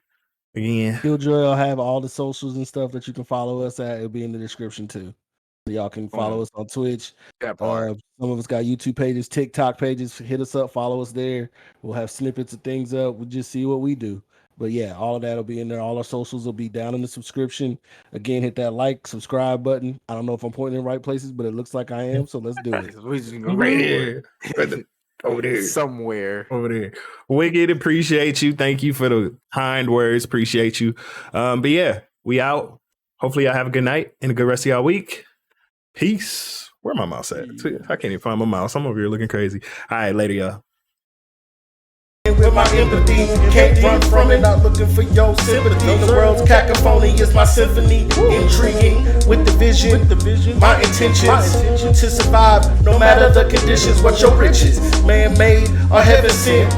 Again. KillJoy will have all the socials and stuff that you can follow us at. It'll be in the description too. So y'all can follow us on Twitch. Some of us got YouTube pages, TikTok pages. Hit us up, follow us there. We'll have snippets of things up. We'll just see what we do. But yeah, all of that will be in there. All our socials will be down in the subscription. Again, hit that like, subscribe button. I don't know if I'm pointing in the right places, but it looks like I am. So let's do it. We just gonna go Right here. Over there. Somewhere. Over there. Wicked, appreciate you. Thank you for the kind words. Appreciate you. But yeah, we out. Hopefully y'all have a good night and a good rest of y'all week. Peace. Where my mouse at? I can't even find my mouse. I'm over here looking crazy. All right, later, y'all. With my empathy, can't run from it, not looking for your sympathy. The world's cacophony is my symphony, intriguing with the vision, my intentions to survive no matter the conditions. What your riches, man-made or heaven sent.